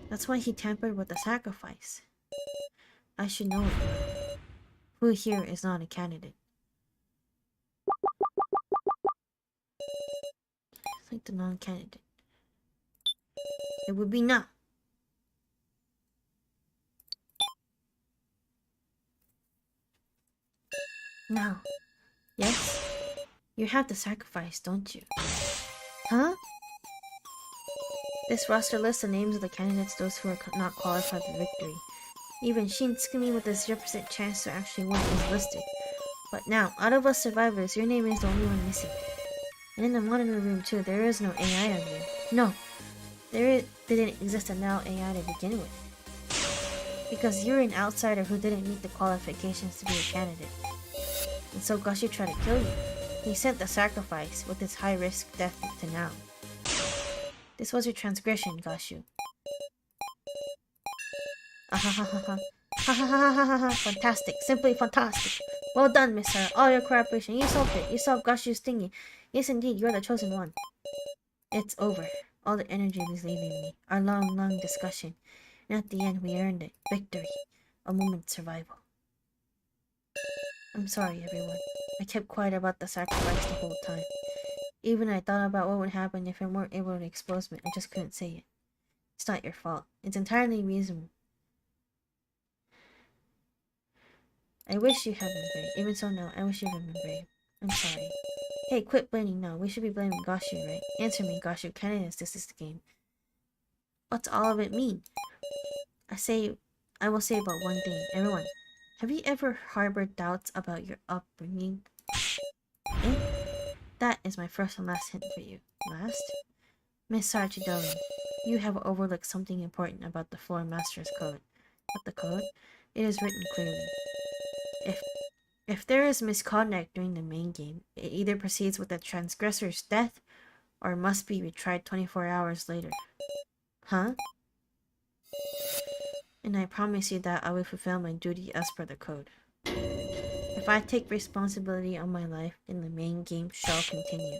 S2: That's why he tampered with the sacrifice. I should know it. Who here is not a candidate? It's like the non-candidate. It would be now. Now. Yes? You have the sacrifice, don't you? Huh? This roster lists the names of the candidates, those who are not qualified for victory. Even Shin Tsukumi with a 0% chance to actually win is listed. But now, out of us survivors, your name is the only one missing. And in the monitor room too, there is no AI on you. No, didn't exist a now AI to begin with. Because you're an outsider who didn't meet the qualifications to be a candidate. And so Gashi tried to kill you. He sent the sacrifice with its high-risk death to now. This was your transgression, Gashu. Fantastic. Simply fantastic. Well done, Miss Sarah. All your cooperation. You solved it. You solved Gashu's thingy. Yes, indeed. You're the chosen one. It's over. All the energy is leaving me. Our long discussion. And at the end, we earned it. Victory. A moment's survival. I'm sorry, everyone. I kept quiet about the sacrifice the whole time. Even I thought about what would happen if I weren't able to expose me. I just couldn't say it. It's not your fault. It's entirely reasonable. I wish you had been brave. Even so, no, I wish you had been brave. I'm sorry. Hey, quit blaming now. We should be blaming Gashu, right? Answer me, Gashu. Candidates, this is the game. What's all of it mean? I will say about one thing. Everyone, have you ever harbored doubts about your upbringing? Eh? That is my first and last hint for you. Last? Miss Sarchidori, you have overlooked something important about the Floor Master's Code. What the code? It is written clearly. If there is misconduct during the main game, it either proceeds with the transgressor's death or must be retried 24 hours later. Huh? And I promise you that I will fulfill my duty as per the code. If I take responsibility on my life, then the main game shall continue.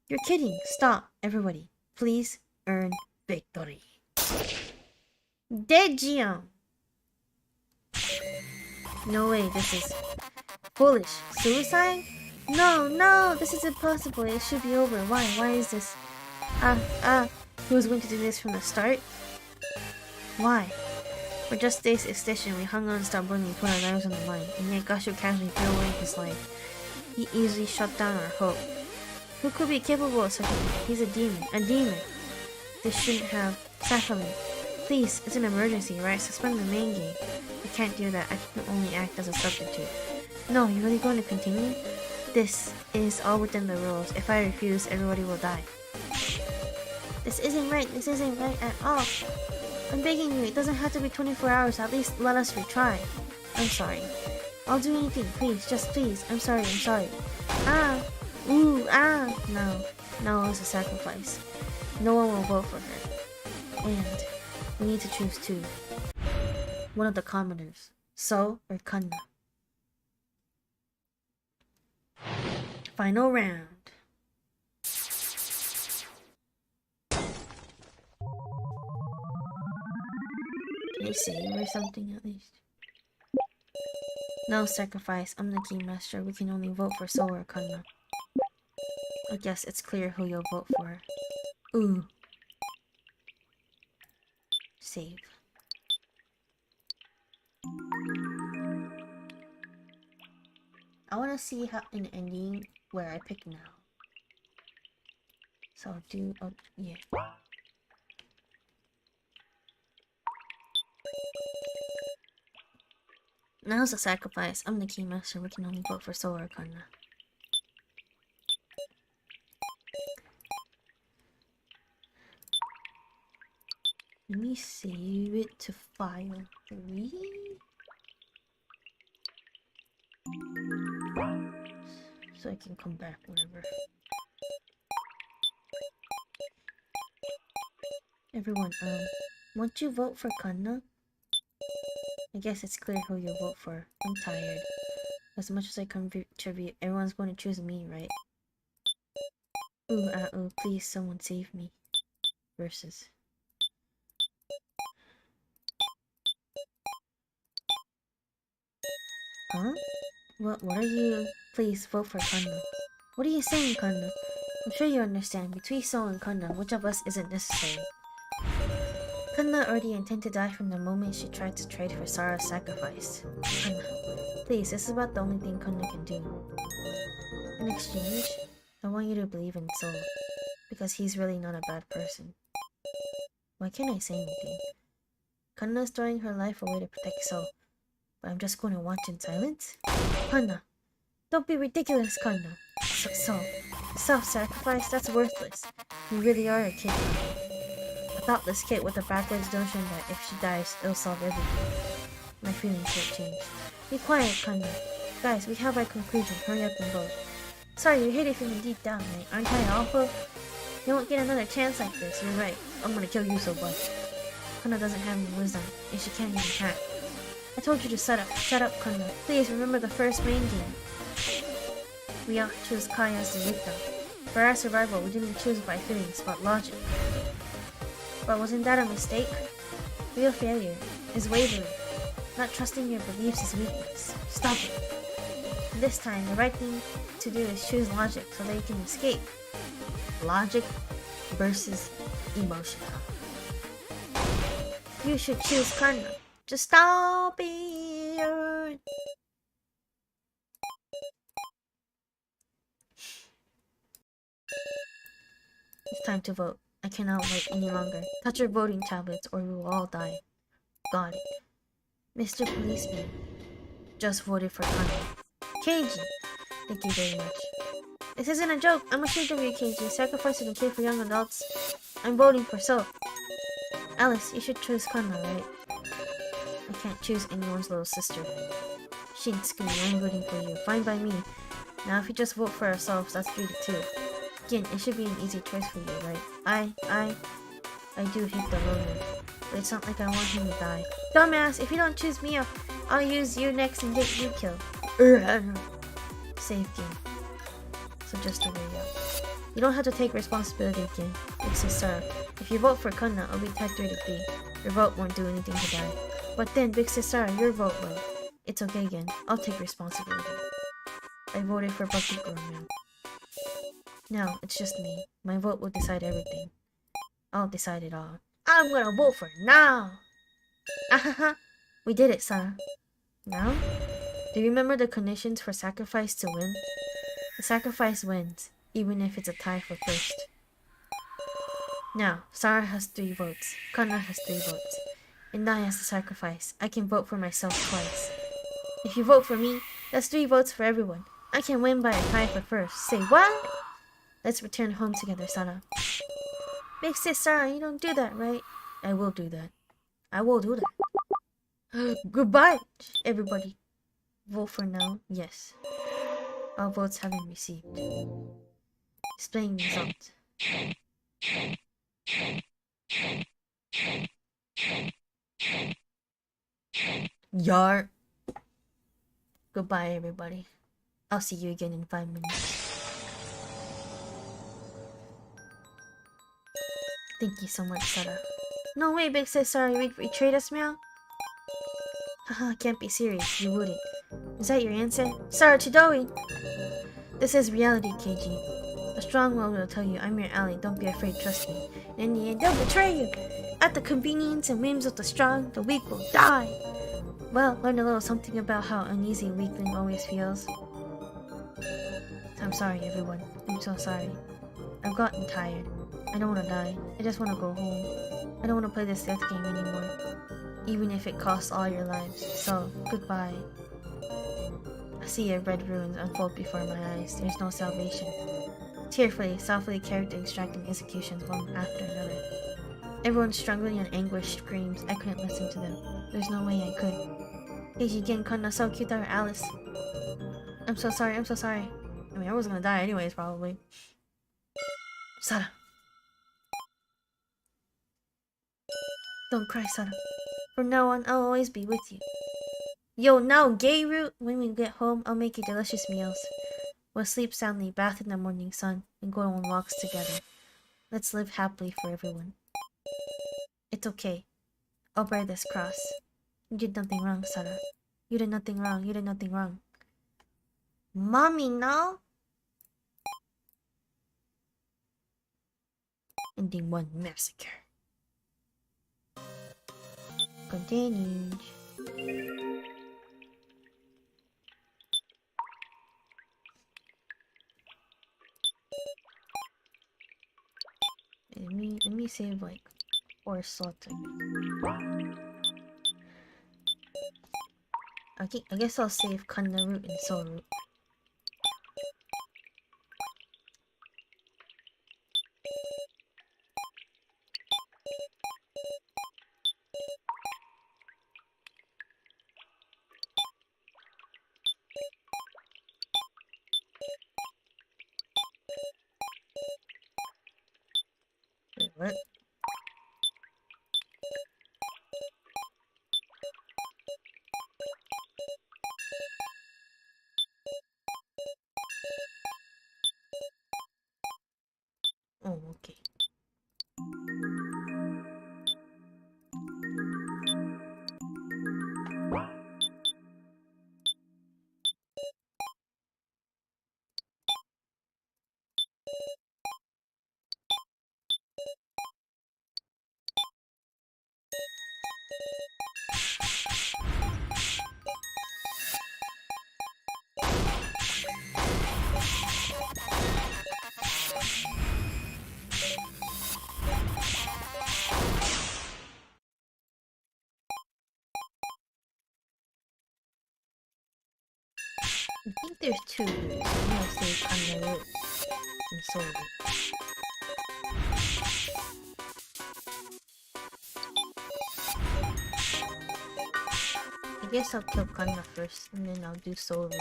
S2: You're kidding! Stop, everybody. Please earn victory. Dejian! No way, this is foolish. Suicide? No, this is impossible. It should be over. Why is this? Who was going to do this from the start? Why? For just this extension, we hung on, stopped running, put our lives on the line, and yet Gashu casually threw away his life. He easily shut down our hope. Who could be capable of such a thing? He's a demon. A demon! This shouldn't have. Sacrament. Please, it's an emergency, right? Suspend the main game. I can't do that. I can only act as a substitute. No, you're really going to continue? This is all within the rules. If I refuse, everybody will die. This isn't right. This isn't right at all. I'm begging you, it doesn't have to be 24 hours. At least let us retry. I'm sorry. I'll do anything. Please, just please. I'm sorry. No, it's a sacrifice. No one will vote for her. And we need to choose two. One of the commoners. So or Kanna. Final round. Can I save or something at least? No sacrifice. I'm the keymaster. We can only vote for So or Kanna. I guess it's clear who you'll vote for. Ooh. Save. I want to see how an ending where I pick now. So I'll do. Oh, yeah. Now's the sacrifice. I'm the keymaster. We can only vote for So or Kanna. Let me save it to file 3. So I can come back whenever. Everyone, won't you vote for Kanna? I guess it's clear who you'll vote for. I'm tired. As much as I contribute, everyone's going to choose me, right? Ooh, please someone save me. Versus. Huh? What are you? Please vote for Kanna. What are you saying, Kanna? I'm sure you understand. Between So and Kanna, which of us isn't necessary? Kanna already intended to die from the moment she tried to trade for Sara's sacrifice. Kanna, please, this is about the only thing Kanna can do. In exchange, I want you to believe in Soul, because he's really not a bad person. Why can't I say anything? Kanna's throwing her life away to protect Soul, but I'm just going to watch in silence? Kanna, don't be ridiculous, Kanna. So, self-sacrifice, that's worthless. You really are a kid. A thoughtless kid with a backwards notion that if she dies, it'll solve everything. My feelings won't change. Be quiet, Kanna. Guys, we have our conclusion. Hurry up and vote. Sorry, you hate it from deep down, right? Aren't I awful? You won't get another chance like this. You're right. I'm gonna kill you so bad. Kanna doesn't have any wisdom, and she can't even hack. I told you to shut up. Shut up, Kanna. Please remember the first main game. We all choose Kai as the victim. For our survival, we didn't choose by feelings, but logic. But wasn't that a mistake? Real failure is wavering. Not trusting your beliefs is weakness. Stop it. This time, the right thing to do is choose logic so that you can escape. Logic versus emotion. You should choose Kanna. Just stop it. It's time to vote. I cannot wait any longer. Touch your voting tablets or we will all die. Got it. Mr. Policeman just voted for Kanna. Keiji! Thank you very much. This isn't a joke. I'm ashamed of you, Keiji. Sacrificing a kid for young adults. I'm voting for So. Alice, you should choose Kanna, right? I can't choose anyone's little sister. Shinsuke, I'm voting for you. Fine by me. Now if we just vote for ourselves, that's 3-2. Again, it should be an easy choice for you, right? I do hate the loner, but it's not like I want him to die. Dumbass, if you don't choose me, I'll use you next and get you killed. Save game. So just to hurry up. You don't have to take responsibility again. It's Sarah. If you vote for Kanna, I'll be tied 3-3. Your vote won't do anything to die. But then, Big Sister, your vote will. It's okay again. I'll take responsibility. I voted for Bucket Girl now. Now, it's just me. My vote will decide everything. I'll decide it all. I'm gonna vote for now! Ahaha! We did it, Sarah. Now? Do you remember the conditions for sacrifice to win? The sacrifice wins, even if it's a tie for first. Now, Sarah has 3 votes. Kanna has 3 votes. And I has the sacrifice. I can vote for myself twice. If you vote for me, that's 3 votes for everyone. I can win by a tie for first. Say what? Let's return home together, Sarah. Big sis Sarah, you don't do that, right? I will do that. I will do that. Goodbye, everybody. Vote for now, yes. All votes have been received. Displaying results. Yar. Goodbye, everybody. I'll see you again in 5 minutes. Thank you so much, Sarah. No way, Big Sis, sorry, we betrayed us, Meow? Haha, can't be serious, you wouldn't. Is that your answer? Sarah Chidori! This is reality, KG. A strong one will tell you, I'm your ally, don't be afraid, trust me. And in the end, they'll betray you! At the convenience and whims of the strong, the weak will die! Well, learn a little something about how uneasy a weakling always feels. I'm sorry, everyone. I'm so sorry. I've gotten tired. I don't want to die. I just want to go home. I don't want to play this death game anymore. Even if it costs all your lives. So, goodbye. I see your red ruins unfold before my eyes. There's no salvation. Tearfully, softly character extracting executions one after another. Everyone's struggling and anguished screams. I couldn't listen to them. There's no way I could. Keiji Gen Kanna so cute our Alice. I'm so sorry, I'm so sorry. I mean, I was gonna die anyways, probably. Sarah. Don't cry, Sarah. From now on, I'll always be with you. Yo, now, gay root! When we get home, I'll make you delicious meals. We'll sleep soundly, bath in the morning sun, and go on walks together. Let's live happily for everyone. It's okay. I'll bear this cross. You did nothing wrong, Sarah. You did nothing wrong. You did nothing wrong.
S1: Mommy, no?
S2: Ending 1 massacre. Continued. Let me save like or something. I guess I'll save Kanna root and Soul root. Wait, what? Oh, okay. I think there's 2 roots. I'm gonna save Kanna root and Soul root. I guess I'll kill Kanna first, and then I'll do Soul root.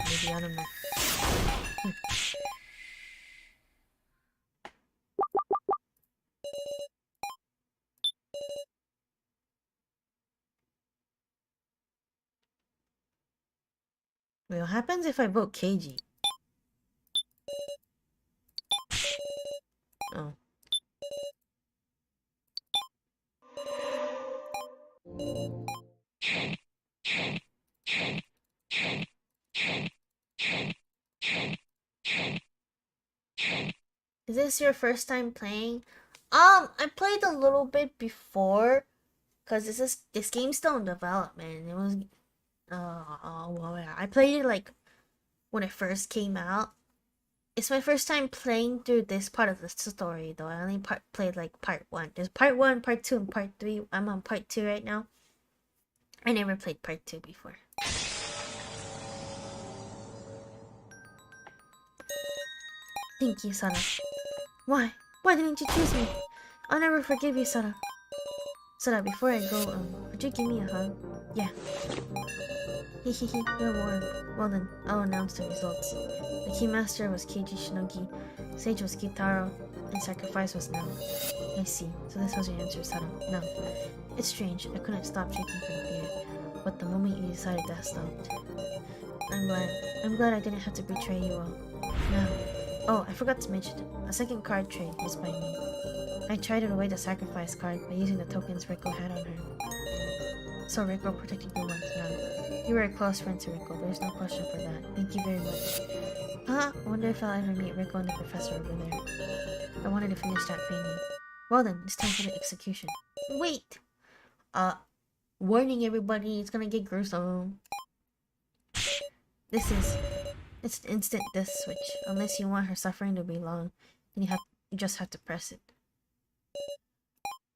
S2: Maybe, I don't know. Wait, what happens if I vote Keiji? Oh. Is this your first time playing?
S1: I played a little bit before, cause this game's still in development. It was, well, yeah, I played it like when it first came out. It's my first time playing through this part of the story, though. I only played like part 1. There's part 1, part 2, and part 3. I'm on part 2 right now. I never played part 2 before.
S2: Thank you, Sara. Why? Why didn't you choose me? I'll never forgive you, Sara. Sara, before I go, would you give me a hug? Yeah. Hehehe, you're warm. Well then, I'll announce the results. The Keymaster was Keiji Shinogi, Sage was Kitaro, and Sacrifice was Nao. I see. So this was your answer, Sara. No. It's strange. I couldn't stop shaking from fear. But the moment you decided that stopped. I'm glad I didn't have to betray you all. Now. Oh, I forgot to mention, a second card trade was by me. I traded away the sacrifice card by using the tokens Rico had on her. So Rico protected you once now. You were a close friend to Rico, there's no question for that. Thank you very much. I wonder if I'll ever meet Rico and the professor over there. I wanted to finish that painting. Well then, it's time for the execution.
S1: Wait! Warning everybody, it's gonna get gruesome.
S2: It's an instant death switch. Unless you want her suffering to be long, then you just have to press it.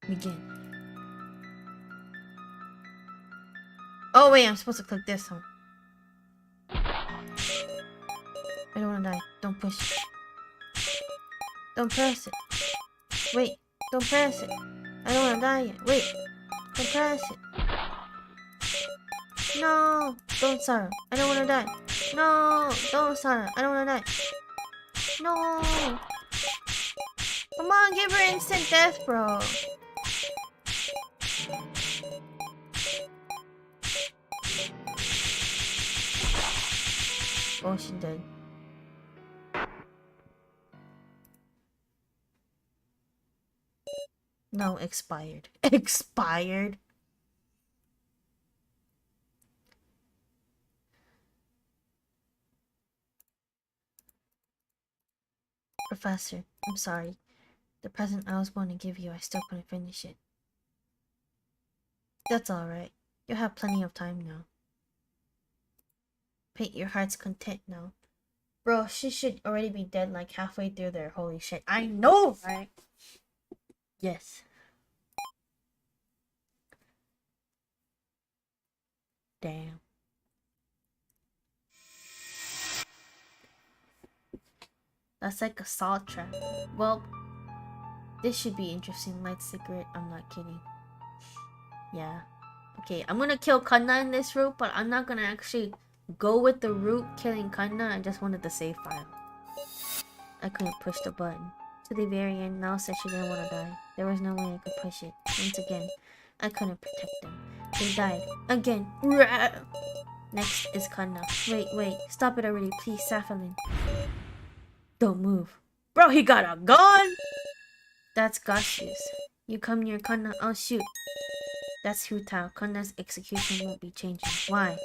S2: Begin. Oh wait, I'm supposed to click this, huh? I don't wanna die. Don't push. Don't press it. Wait, don't press it. I don't wanna die yet. Wait, don't press it. No, don't, Sara. I don't wanna die. No, don't, Sara. I don't wanna die. No. Come on, give her instant death, bro. Oh, she dead. No, expired. Expired? Professor, I'm sorry. The present I was going to give you, I still couldn't finish it. That's alright. You'll have plenty of time now. Paint your heart's content now. Bro, she should already be dead like halfway through there. Holy shit. I know, right? Yes. Damn. That's like a saw trap. Well, this should be interesting. Light cigarette. I'm not kidding. Yeah. Okay, I'm gonna kill Kanna in this route, but I'm not gonna actually go with the route killing Kanna. I just wanted the save file. I couldn't push the button. To the very end, Nao said she didn't want to die. There was no way I could push it. Once again, I couldn't protect them. They died. Again. Next is Kanna. Wait. Stop it already, please, Safalin. Don't move. Bro, he got a gun! That's Gashu's. You come near Kanna, I'll shoot. That's Hutao. Kanna's execution won't be changing. Why?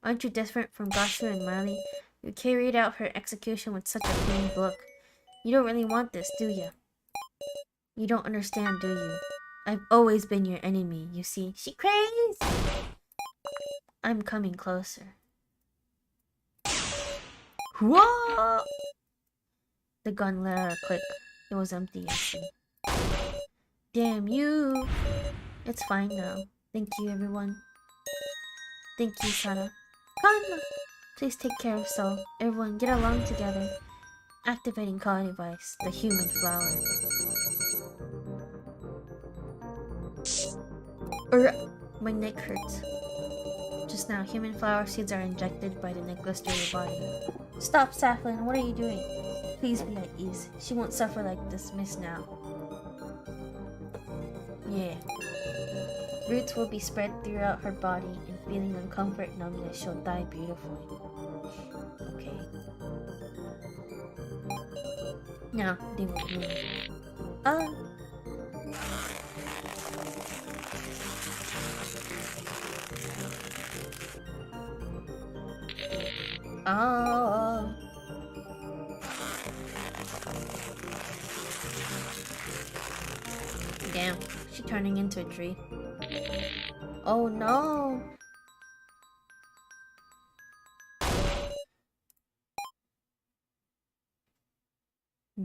S2: Aren't you different from Gashu and Miley? You carried out her execution with such a pained look. You don't really want this, do you? You don't understand, do you? I've always been your enemy, you see. She crazy! I'm coming closer. Whoa! The gun let out a click. It was empty, I see. Damn you! It's fine now. Thank you, everyone. Thank you, Sara. Kanna! Please take care of Sol. Everyone, get along together. Activating call device. The human flower. My neck hurts. Just now, human flower seeds are injected by the necklace to your body. Stop, Saflin. What are you doing? Please be at ease. She won't suffer like this, miss now. Yeah. Roots will be spread throughout her body, and feeling on comfort numbness, she'll die beautifully. Okay. Now, they will move. Damn, she's turning into a tree. Oh no!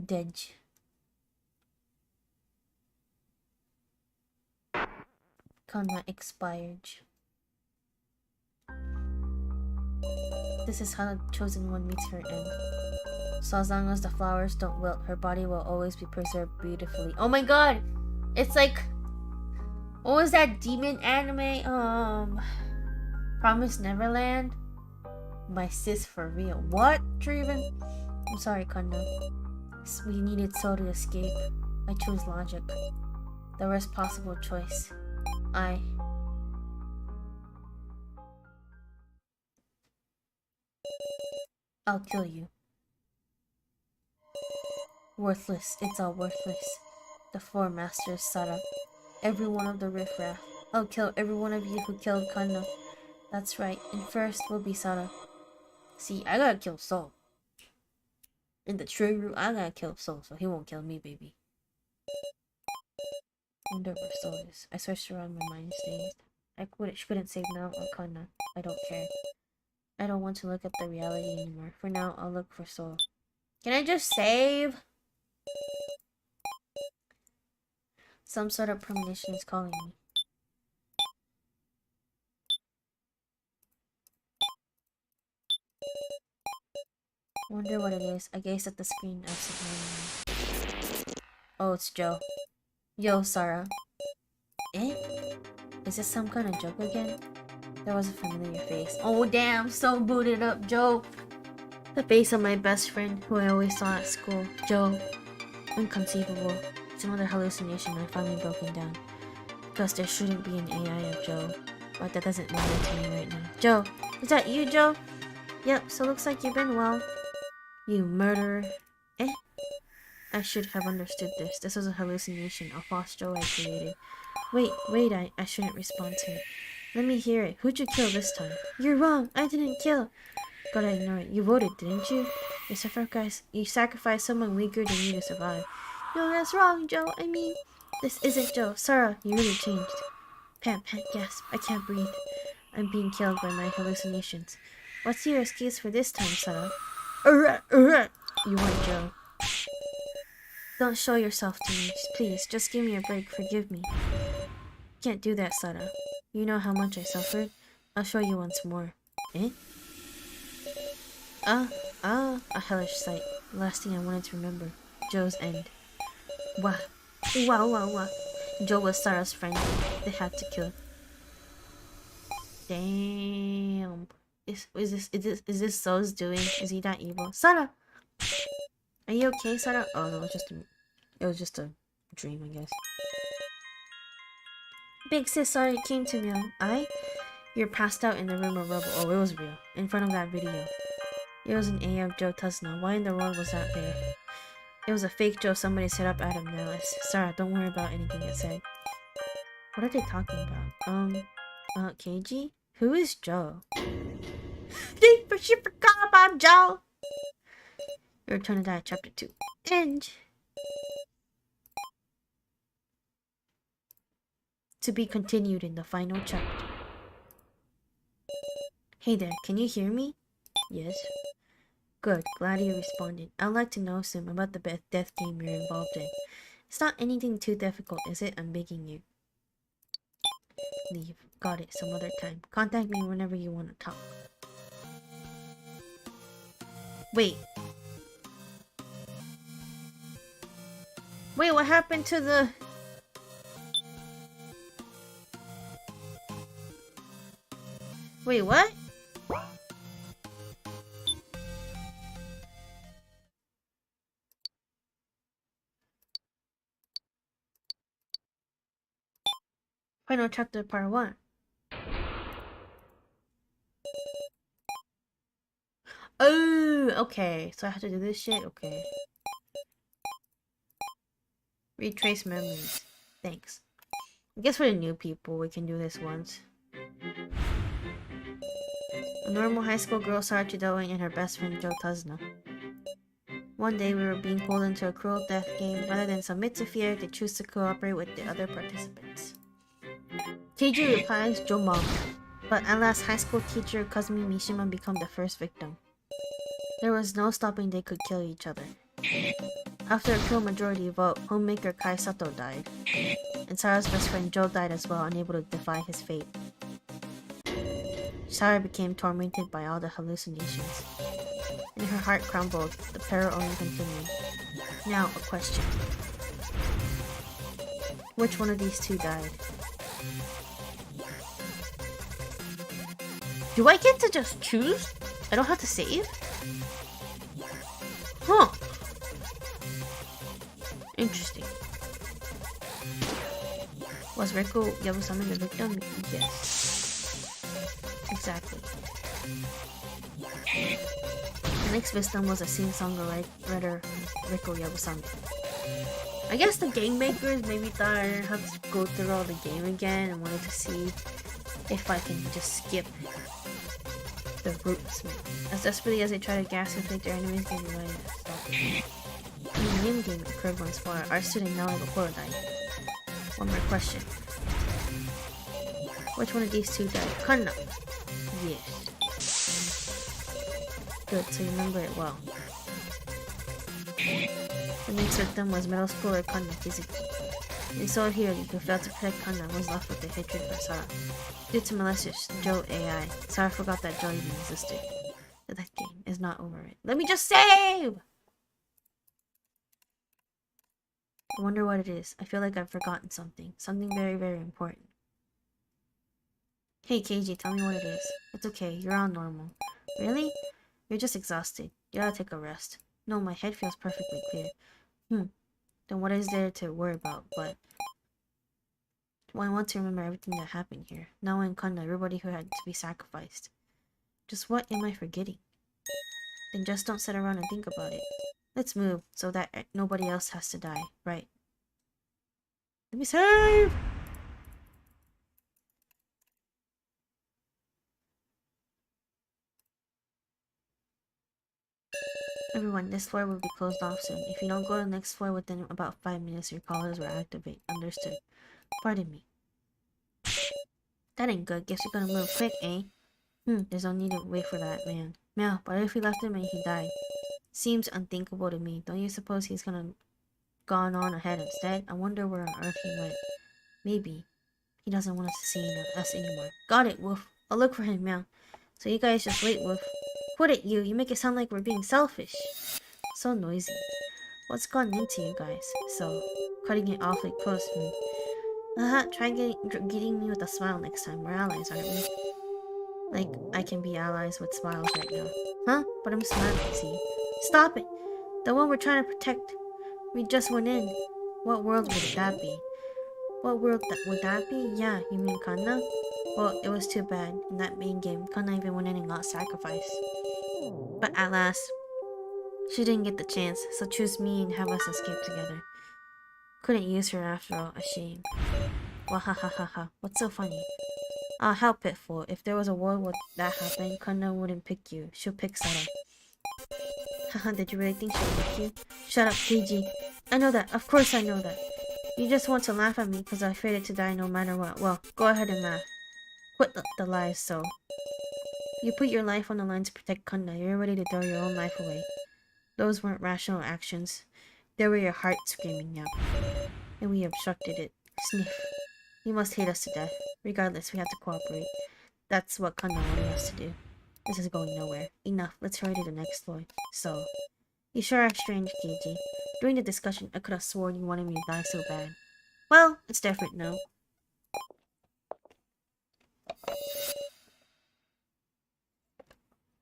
S2: Dead. Kanna expired. This is how the chosen one meets her end. So as long as the flowers don't wilt, her body will always be preserved beautifully. Oh my god! It's like... What was that demon anime? Promised Neverland? My sis for real. What, Treven? I'm sorry, Kanna. We needed Sol to escape. I chose logic. The worst possible choice. I'll kill you. Worthless. It's all worthless. The Four Masters, Sara. Every one of the riffraff. I'll kill every one of you who killed Kanna. That's right. And first will be Sara. See, I gotta kill Sol. In the true route, I gotta kill Sol, so he won't kill me, baby. I wonder where Sol is. I searched around, my mind is dazed. I couldn't save now or Kanna. I don't care. I don't want to look at the reality anymore. For now, I'll look for Sol. Can I just save? Some sort of premonition is calling me. Wonder what it is. I gazed at the screen absentmindedly. Oh, it's Joe. Yo, Sara. Eh? Is this some kind of joke again? There was a familiar face. Oh damn, so booted up, Joe. The face of my best friend, who I always saw at school. Joe. Inconceivable. It's another hallucination. I finally broken down. Because there shouldn't be an AI of Joe. But that doesn't matter to me right now. Joe! Is that you, Joe? Yep, so looks like you've been well. You murderer. Eh? I should have understood this. This was a hallucination, a false Joe I created. Wait, I shouldn't respond to it. Let me hear it. Who'd you kill this time? You're wrong. I didn't kill. Gotta ignore it. You voted, didn't you? You sacrifice someone weaker than you to survive. No, that's wrong, Joe. I mean, this isn't Joe. Sarah, you really changed. Pant, gasp. I can't breathe. I'm being killed by my hallucinations. What's your excuse for this time, Sarah? You want Joe. Don't show yourself to me. Please, just give me a break. Forgive me. Can't do that, Sarah. You know how much I suffered? I'll show you once more. Eh? A hellish sight. The last thing I wanted to remember. Joe's end. Wow. Joe was Sarah's friend. They had to kill. Damn. Is this Zo's doing? Is he that evil? Sarah! Are you okay, Sarah? Oh no, it was just a dream, I guess. Big sis, sorry it came to me. You're passed out in the room of rubble. Oh, it was real. In front of that video. It was an AI of Joe Tusna. Why in the world was that there? It was a fake Joe somebody set up Adam Nellis. Sarah, don't worry about anything it said. What are they talking about? KG? Who is Joe? She forgot about Joe! Your Return to Die, Chapter 2. End! To be continued in the final chapter. Hey there, can you hear me? Yes. Good, glad you responded. I'd like to know some about the death game you're involved in. It's not anything too difficult, is it? I'm begging you. Leave. Got it, some other time. Contact me whenever you want to talk. Wait. Wait, what happened to the... Wait, what? Final chapter part 1. Oh, okay. So I have to do this shit? Okay. Retrace memories. Thanks. I guess for the new people, we can do this once. A normal high school girl, Sarah Chidoing, and her best friend, Joe Tuzna. One day, we were being pulled into a cruel death game. Rather than submit to fear, they choose to cooperate with the other participants. Keiji replies, Joe mom. But alas, high school teacher Kazumi Mishima became the first victim. There was no stopping they could kill each other. After a cruel majority vote, homemaker Kai Sato died. And Sarah's best friend Joe died as well, unable to defy his fate. Sarah became tormented by all the hallucinations. And her heart crumbled, the peril only continued. Now, a question. Which one of these two died? Do I get to just choose? I don't have to save? Huh. Interesting. Was Riku Yabusame the victim? Yes. Exactly. The next victim was a sing-songer writer, Riku Yabusame. I guess the game makers maybe thought I didn't have to go through all the game again and wanted to see if I can just skip the roots. As desperately as they try to gas and take their enemies, they rely on stop it. In the main game, occurred once for our student now have a holotype. One more question. Which one of these two died? Kanna. Yes. Good, so you remember it well. The next victim was middle schooler Kanna Kizuki. They saw here who failed to protect Kanna was left with the hatred for Sarah. Due to malicious Joe AI, Sarah forgot that Joe even existed. But that game is not over yet. Let me just save! I wonder what it is. I feel like I've forgotten something. Something very, very important. Hey KG, tell me what it is. It's okay, you're all normal. Really? You're just exhausted. You gotta take a rest. No, my head feels perfectly clear. Then what is there to worry about? But I want to remember everything that happened here. Now in Kanda, everybody who had to be sacrificed. Just what am I forgetting? Then just don't sit around and think about it. Let's move so that nobody else has to die, right? Let me save! Everyone, this floor will be closed off soon. If you don't go to the next floor within about 5 minutes, your callers will activate. Understood. Pardon me. That ain't good. Guess you're gonna move quick, eh? There's no need to wait for that man. Meow, but if we left him and he died? Seems unthinkable to me. Don't you suppose he's gone on ahead instead? I wonder where on earth he went. Maybe he doesn't want us to see us anymore. Got it, Wolf. I'll look for him, Meow. So you guys just wait, Wolf. Quit it, you. You make it sound like we're being selfish. So noisy. What's gone into you guys? So, cutting it awfully close. Try getting me with a smile next time. We're allies, aren't we? Like, I can be allies with smiles right now. Huh? But I'm smiling, see? Stop it! The one we're trying to protect. We just went in. What world would that be? What world would that be? Yeah, you mean Kanna? Well, it was too bad. In that main game, Kanna even went in and got sacrificed. But at last, she didn't get the chance, so choose me and have us escape together. Couldn't use her after all, a shame. Wahahaha, what's so funny? How pitiful. If there was a world where that happened, Kanna wouldn't pick you. She'll pick Sara. Haha, did you really think she'd pick you? Shut up, Keiji. I know that. Of course I know that. You just want to laugh at me because I fated to die no matter what. Well, go ahead and laugh. Quit the lies, so. You put your life on the line to protect Kanna. You're ready to throw your own life away. Those weren't rational actions. They were your heart screaming out. And we obstructed it. Sniff. You must hate us to death. Regardless, we have to cooperate. That's what Kanna wanted us to do. This is going nowhere. Enough. Let's hurry to the next floor. So. You sure are strange, Keiji. During the discussion, I could have sworn you wanted me to die so bad. Well, it's different now.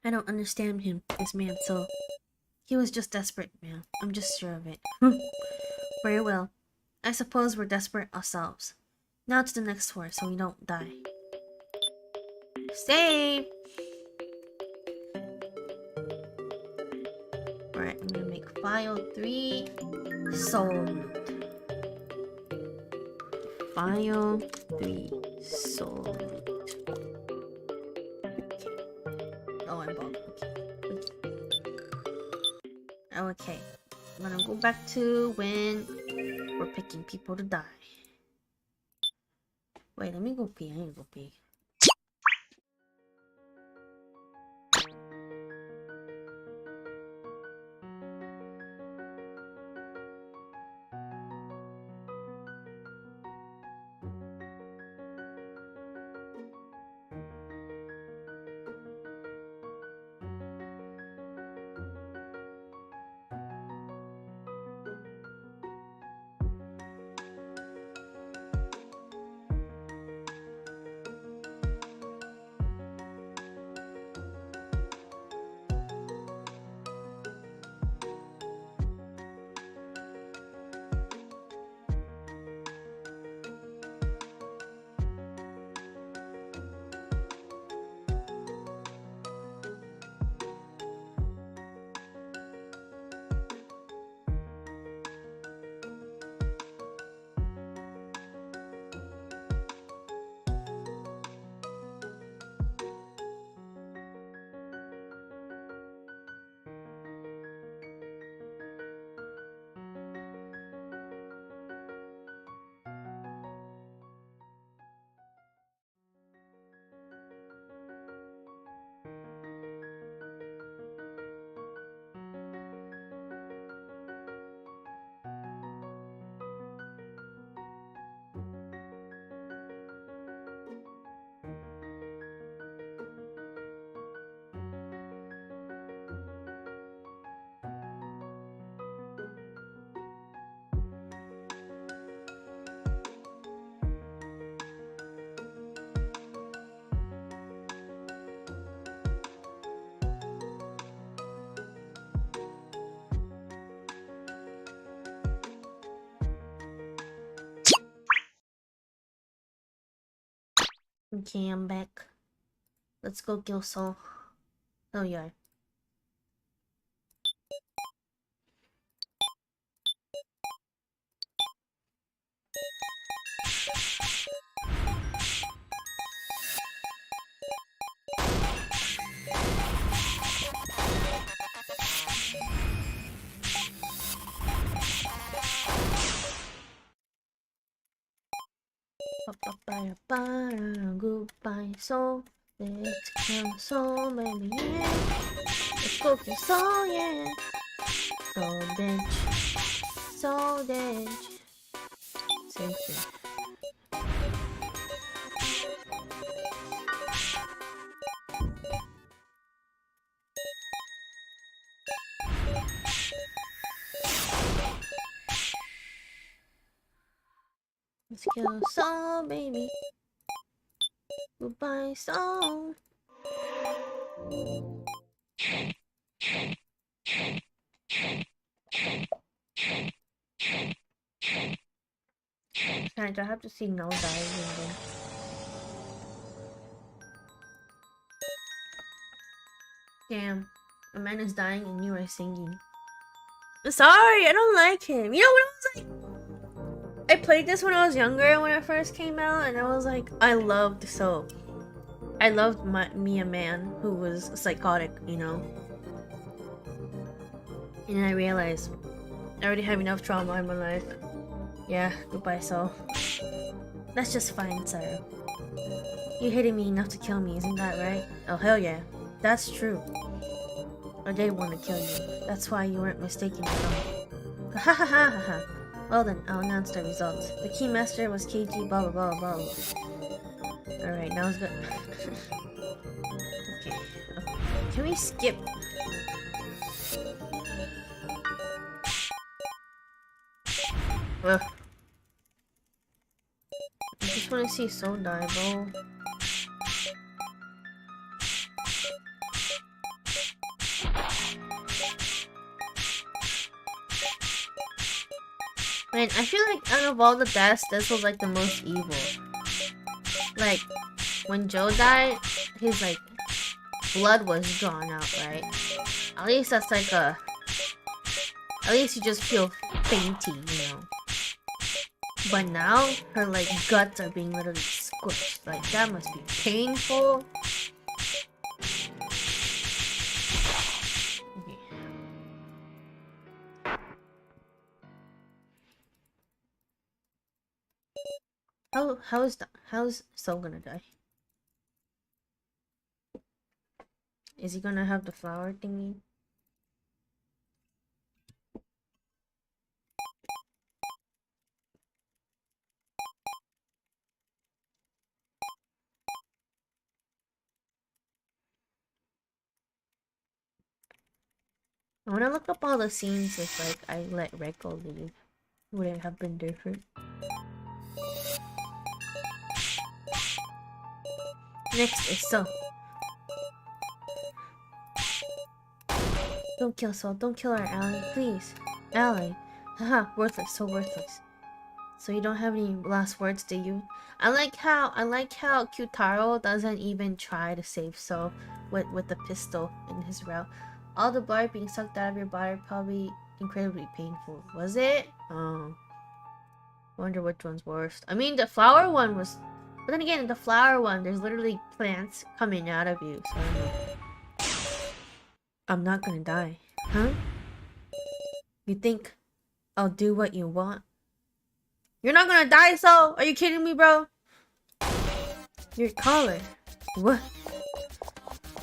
S2: I don't understand him, this man, so... He was just desperate, man. I'm just sure of it. Very well. I suppose we're desperate ourselves. Now to the next floor, so we don't die. Save! Alright, I'm gonna make file 3 sold. File 3 sold. Oh, I'm bald. Okay. I'm gonna go back to when we're picking people to die. Wait, let me go pee. I need to go pee. Okay, I'm back. Let's go kill Saul. Oh, yeah. Goodbye, so let's kill so baby, yeah. Let's go kill so, yeah. So ditch. Same thing. Let's kill so baby. Goodbye, so. Sorry, do I have to see no dying again? Damn, a man is dying and you are singing. Sorry, I don't like him. You know what I was like? I played this when I was younger when it first came out, and I was like, I loved me a man who was psychotic, you know? And then I realized I already have enough trauma in my life. Yeah, goodbye, soul. That's just fine, Sarah. You hated me enough to kill me, isn't that right? Oh, hell yeah. That's true. I did want to kill you. That's why you weren't mistaken at all. Ha ha ha ha ha. Well then, I'll announce the results. The keymaster was KG blah blah blah blah. Alright, now it's good. Okay. Can we skip? Ugh. I just want to see Soul die, bro. Man, I feel like out of all the deaths, this was like the most evil. Like, when Joe died, his like blood was drawn out, right? At least that's like a... At least you just feel fainty, you know? But now, her like guts are being literally squished. Like, that must be painful. How's Soul gonna die? Is he gonna have the flower thingy? I wanna look up all the scenes if like I let Rekko leave. Would it have been different? Next is Soul. Don't kill Soul. Don't kill our ally, please. Ally. Haha, worthless. So worthless. So you don't have any last words, do you? I like how Kyutaro doesn't even try to save Soul with the pistol in his route. All the blood being sucked out of your body probably incredibly painful. Was it? Oh. Wonder which one's worst. I mean, the flower one was... But then again, the flower one, there's literally plants coming out of you, so I don't know. I'm not gonna die. Huh? You think I'll do what you want? You're not gonna die, so? Are you kidding me, bro? Your collar. What?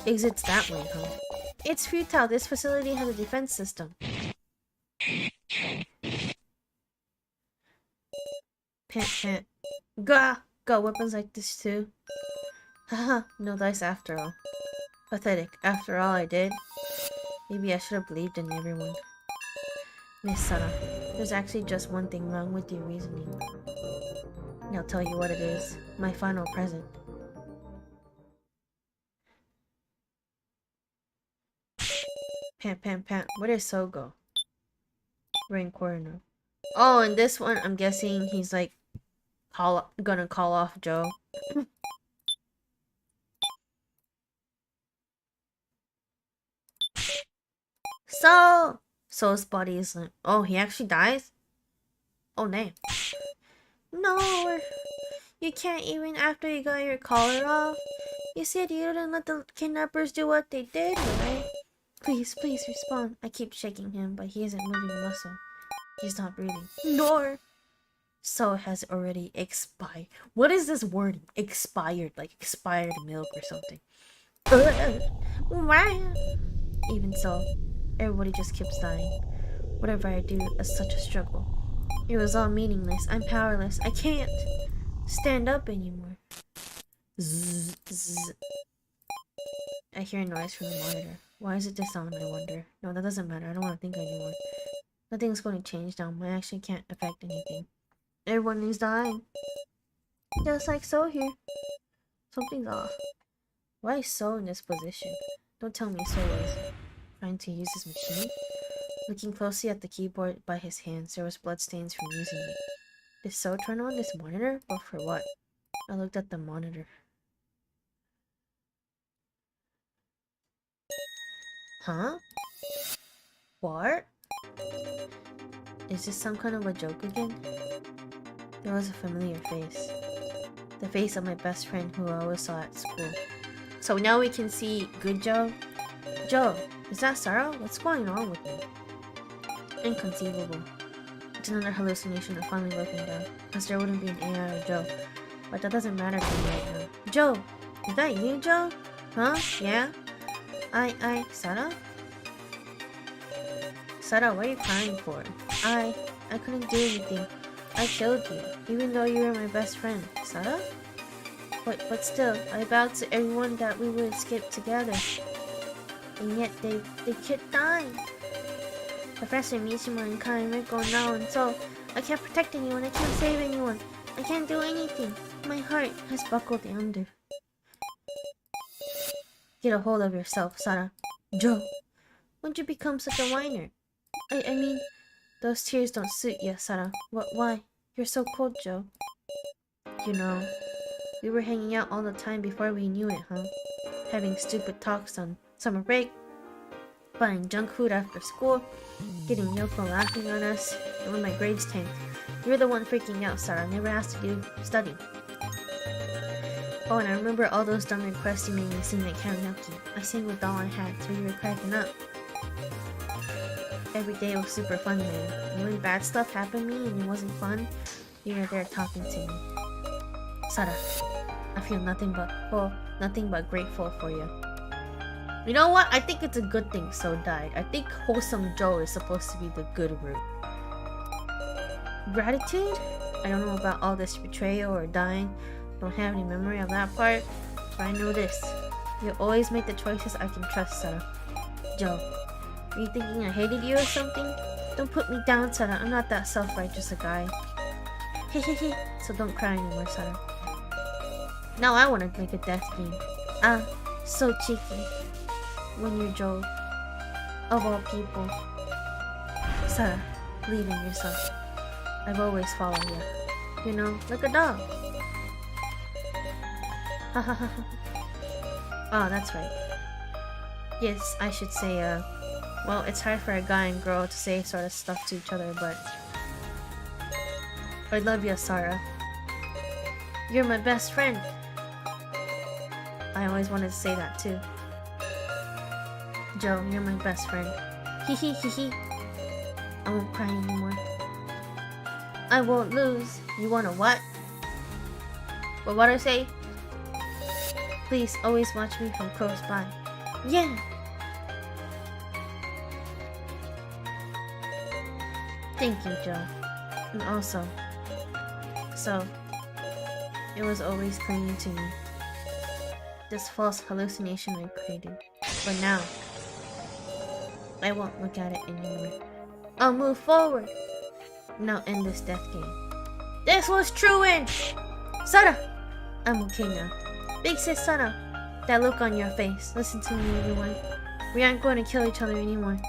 S2: Exits that way, huh? It's futile. This facility has a defense system. Pant, pant. Gah! Got weapons like this too. Haha, no dice after all. Pathetic. After all I did. Maybe I should have believed in everyone. Miss Sara, there's actually just one thing wrong with your reasoning. And I'll tell you what it is. My final present. Pant, pant, pant. Where did So go? Rain corner. Oh, and this one, I'm guessing he's like gonna call off Joe. So's body is like, oh, he actually dies? Oh, damn. No, you can't even after you got your collar off. You said you didn't let the kidnappers do what they did, right? Please, please respond. I keep shaking him, but he isn't moving a muscle. He's not breathing. Nor. So it has already expired. What is this word? Expired, like expired milk or something. Even so, everybody just keeps dying. Whatever I do is such a struggle. It was all meaningless. I'm powerless. I can't stand up anymore. Zzz, zzz. I hear a noise from the monitor. Why is it this on, I wonder? No, that doesn't matter. I don't want to think anymore. Nothing's going to change now. My action can't affect anything. Everyone is dying. Just like So here. Something's off. Why is So in this position? Don't tell me So was trying to use his machine. Looking closely at the keyboard by his hands, there was bloodstains from using it. Did So turn on this monitor? But for what? I looked at the monitor. Huh? What? Is this some kind of a joke again? There was a familiar face. The face of my best friend who I always saw at school. So now we can see good Joe. Joe, is that Sarah? What's going on with me? Inconceivable. It's another hallucination that finally broken down, because there wouldn't be an AI or Joe. But that doesn't matter to me right now. Joe! Is that you, Joe? Huh? Yeah? Sarah? Sarah, what are you crying for? I couldn't do anything. I killed you, even though you were my best friend. Sarah? But still, I vowed to everyone that we would escape together. And yet they kept dying. Professor Mishima and Kai and Rico now, and so I can't protect anyone, I can't save anyone. I can't do anything. My heart has buckled under. Get a hold of yourself, Sarah. Joe, when'd you become such a whiner? I mean, those tears don't suit you, Sarah. Why? You're so cold, Joe. You know, we were hanging out all the time before we knew it, huh? Having stupid talks on summer break, buying junk food after school, getting Yoko laughing on us, and when my grades tanked. You were the one freaking out, Sarah. Never asked to study. Oh, and I remember all those dumb requests you made me sing at karaoke. I sang with all I had, so you were cracking up. Every day was super fun, man. And when bad stuff happened to me and it wasn't fun, you were there talking to me. Sarah, I feel nothing but grateful for you. You know what? I think it's a good thing So died. I think wholesome Joe is supposed to be the good route. Gratitude? I don't know about all this betrayal or dying. Don't have any memory of that part. But I know this. You always make the choices I can trust, Sarah. Joe, are you thinking I hated you or something? Don't put me down, Sarah. I'm not that self-righteous a guy. Hehehe. So don't cry anymore, Sarah. Now I want to make a death game. Ah, so cheeky. When you're Joe, of all people. Sarah, believe in yourself. I've always followed you. You know, like a dog. Ha ha ha. Oh, that's right. Yes, I should say, well, it's hard for a guy and girl to say sort of stuff to each other, but I love you, Sarah. You're my best friend. I always wanted to say that too. Joe, you're my best friend. Hee hee hee hee. I won't cry anymore. I won't lose. You wanna what? But what I say? Please always watch me from close by. Yeah! Thank you, Joe. And also, So, it was always clinging to me. This false hallucination I created. But now, I won't look at it anymore. I'll move forward. Now end this death game. This was truant! Sarah! I'm okay now. Big sis Sarah, that look on your face. Listen to me, everyone. We aren't going to kill each other anymore.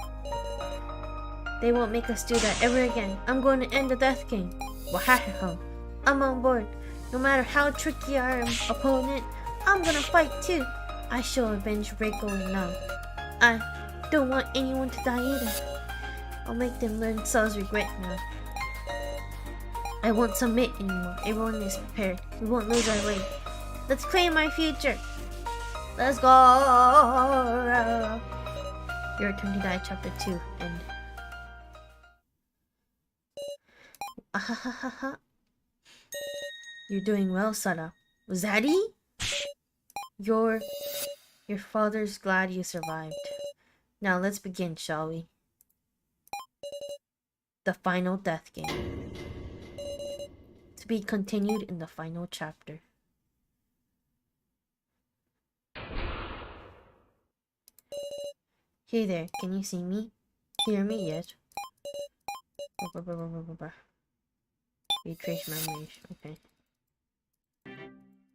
S2: They won't make us do that ever again. I'm going to end the death game. Wahaha. I'm on board. No matter how tricky our opponent, I'm gonna fight too. I shall avenge Reiko and now. I don't want anyone to die either. I'll make them learn Cell's regret now. I won't submit anymore. Everyone is prepared. We won't lose our way. Let's claim our future. Let's go. Your Turn to Die, Chapter 2, end. Ahahaha. You're doing well, Sarah. Zaddy? Your father's glad you survived. Now let's begin, shall we? The final death game. To be continued in the final chapter. Hey there, can you see me? Hear me? Yes. Retrace memories. Okay.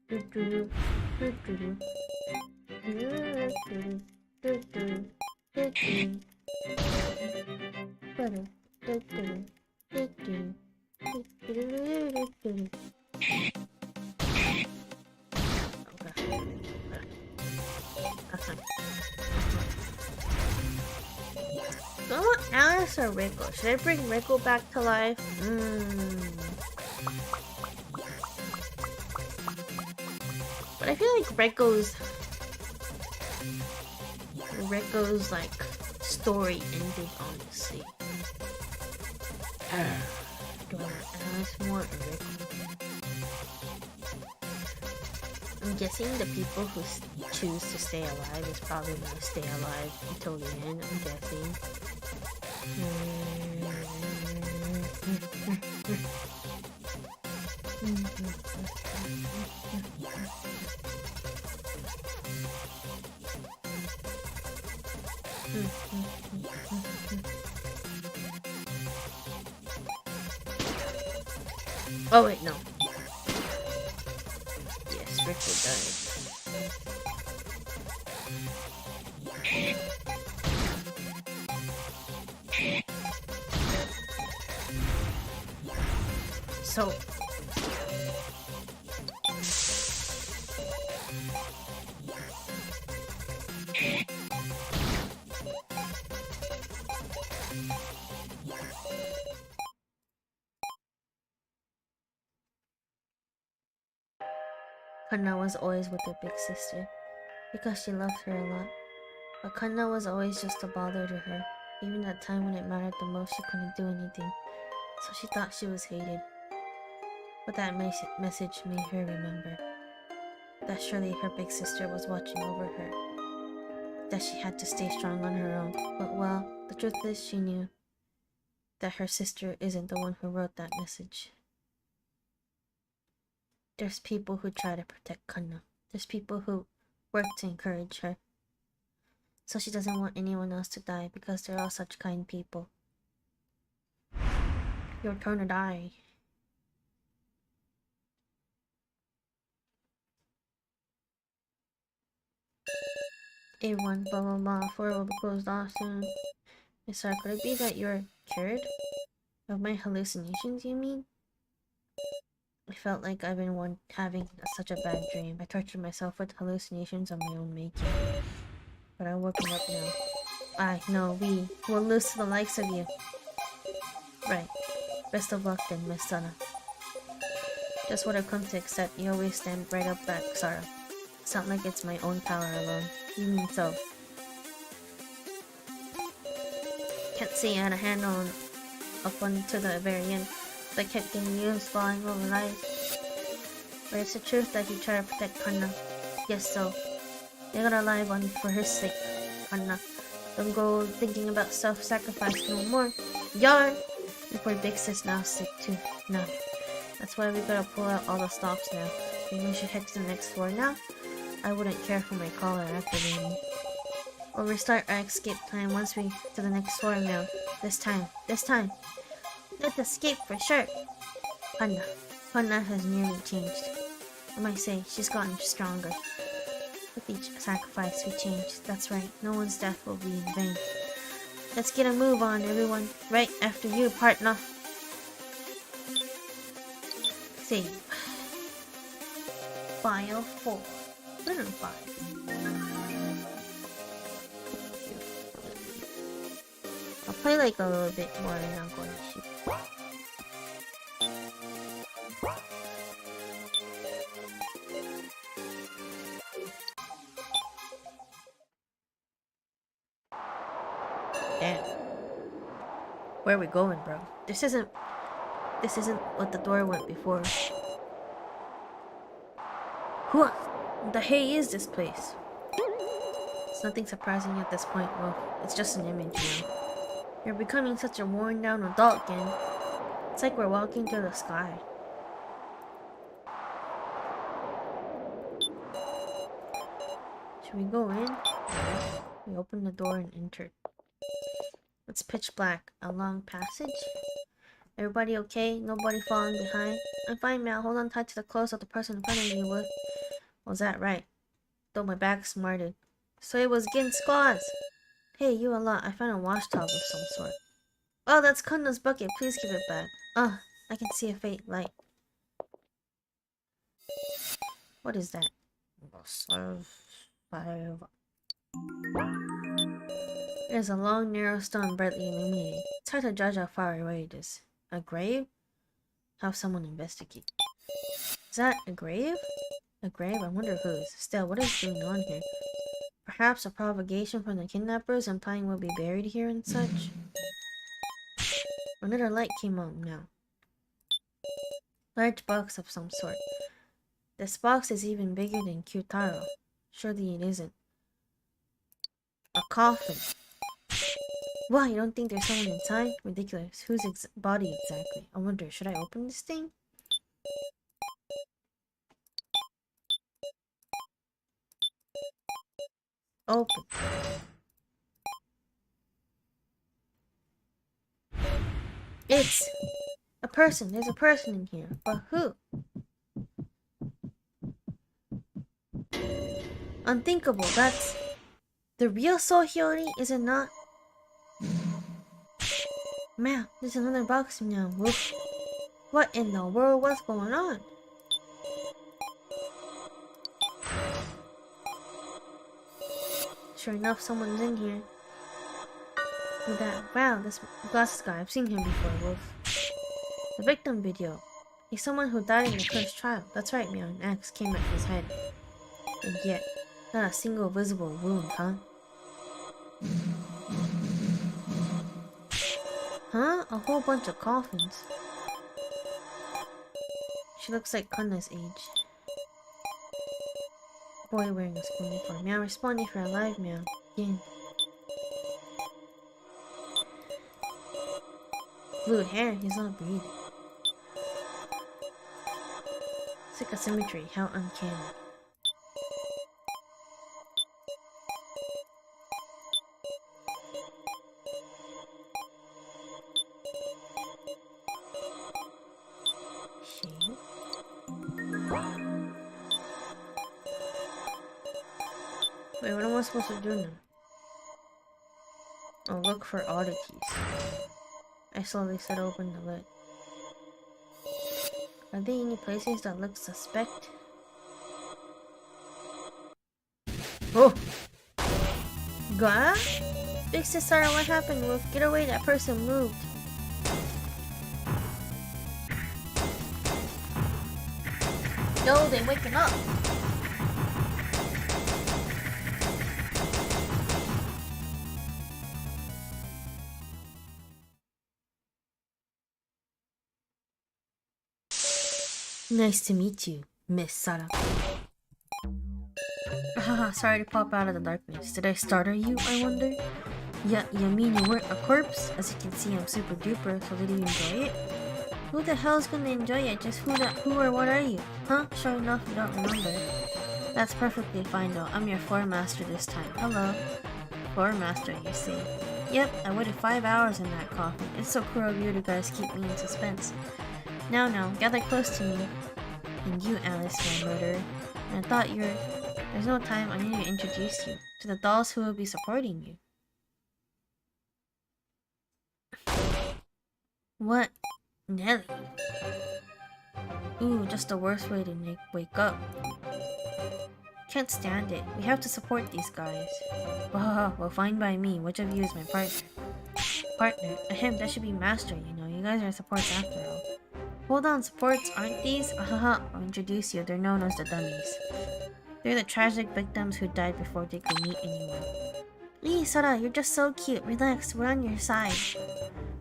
S1: Do I want Alice or Rico? Should I bring Rico back to life? But I feel like Rico's like story ended, honestly. Do I want Alice more or Rico? I'm guessing the people who choose to stay alive is probably gonna stay alive until the end, I'm guessing. Oh wait, no. Yes, Rico died. So Kanna was always with her big sister because she loved her a lot. But Kanna was always just a bother to her. Even at the time when it mattered the most, she couldn't do anything. So she thought she was hated. But that message made her remember that surely her big sister was watching over her. That she had to stay strong on her own. But well, the truth is she knew that her sister isn't the one who wrote that message. There's people who try to protect Kanna. There's people who work to encourage her. So she doesn't want anyone else to die because they're all such kind people. Your turn to die. A1, blah blah blah, 4 will be closed off soon. Yes, sir, could it be that you're cured? Of my hallucinations, you mean? I felt like I've been having such a bad dream. I tortured myself with hallucinations of my own making. But I'm woken up now. No, we will lose to the likes of you. Right. Best of luck then, Miss Sana. Just what I've come to accept. You always stand right up back, Sarah. It's not like it's my own power alone. You mean so? Can't say I had a hand on up until the very end. But I kept getting news falling over lies. But it's the truth that you try to protect Kanna. Yes, so. They got alive on for her sake, Kanna. Don't go thinking about self-sacrifice no more. Yarn! And poor big sis now sick too. No. That's why we gotta pull out all the stops now. Maybe we should head to the next floor now? I wouldn't care for my caller activating. We'll restart our escape plan once we to the next floor now. This time. Let's escape for sure. Kanna has nearly changed. I might say, she's gotten stronger. With each sacrifice we change. That's right, no one's death will be in vain. Let's get a move on, everyone. Right after you, partner. Save. File 4. Little 5. I'll play like a little bit more and I'm going to shoot. Damn. Where are we going, bro? This isn't what the door went before.
S2: What the hey is this place? It's nothing surprising at this point, Wolf. It's just an image now. You're becoming such a worn down adult again. It's like we're walking through the sky. Should we go in? We opened the door and entered. It's pitch black. A long passage? Everybody okay? Nobody falling behind? I'm fine, Mal. Hold on tight to the clothes of the person in front of you, Wolf. Was that right? Though my back smarted. So it was against squaws. Hey, you a lot. I found a wash tub of some sort. Oh, that's Kunda's bucket. Please give it back. Oh, I can see a faint light. What is that? There's a long, narrow stone brightly illuminated. It's hard to judge how far away it is. A grave? Have someone investigate. Is that a grave? A grave? I wonder whose. Still, what is going on here? Perhaps a provocation from the kidnappers implying we'll be buried here and such? Another light came on now. Large box of some sort. This box is even bigger than Kyutaro. Surely it isn't. A coffin. What? You don't think there's someone inside? Ridiculous. Whose body exactly? I wonder, should I open this thing? Open. It's a person. There's a person in here. But who? Unthinkable. That's the real Sohyori, is it not? Man, there's another box now. Woof. What in the world? What's going on? Sure enough, someone's in here. Who's that? Wow, this glasses guy. I've seen him before, Wolf. The victim video. He's someone who died in the first trial. That's right, Meow. An axe came at his head. And yet, not a single visible wound, huh? Huh? A whole bunch of coffins. She looks like Kunda's age. Boy wearing a school uniform. Meow, respond if you're alive, Meow. Again. Blue hair, he's not breathing. It's like a symmetry, how uncanny. Wait, what am I supposed to do now? Oh, look for oddities. I slowly set open the lid. Are there any places that look suspect? Oh! God? Big sis, sorry, what happened, Wolf? Get away, that person moved. Yo, they waking up! Nice to meet you, Miss Sara. Haha, sorry to pop out of the darkness. Did I startle you, I wonder? Yeah, you mean you weren't a corpse? As you can see, I'm super duper, so did you enjoy it? Who the hell's gonna enjoy it? Just who or what are you? Huh? Sure enough, you don't remember. That's perfectly fine though. I'm your floor master this time. Hello. Floor master, you say? Yep, I waited 5 hours in that coffin. It's so cruel of you to guys keep me in suspense. Now, gather close to me. And you, Alice, my murderer. And I thought there's no time, I need to introduce you to the dolls who will be supporting you. What? Nelly? Ooh, just the worst way to wake up. Can't stand it. We have to support these guys. Well, fine by me. Which of you is my partner? Partner? Ahem, that should be master, you know. You guys are supports after all. Hold on, supports, aren't these? I'll introduce you. They're known as the dummies. They're the tragic victims who died before they could meet anyone. Lee, Sara, you're just so cute. Relax, we're on your side.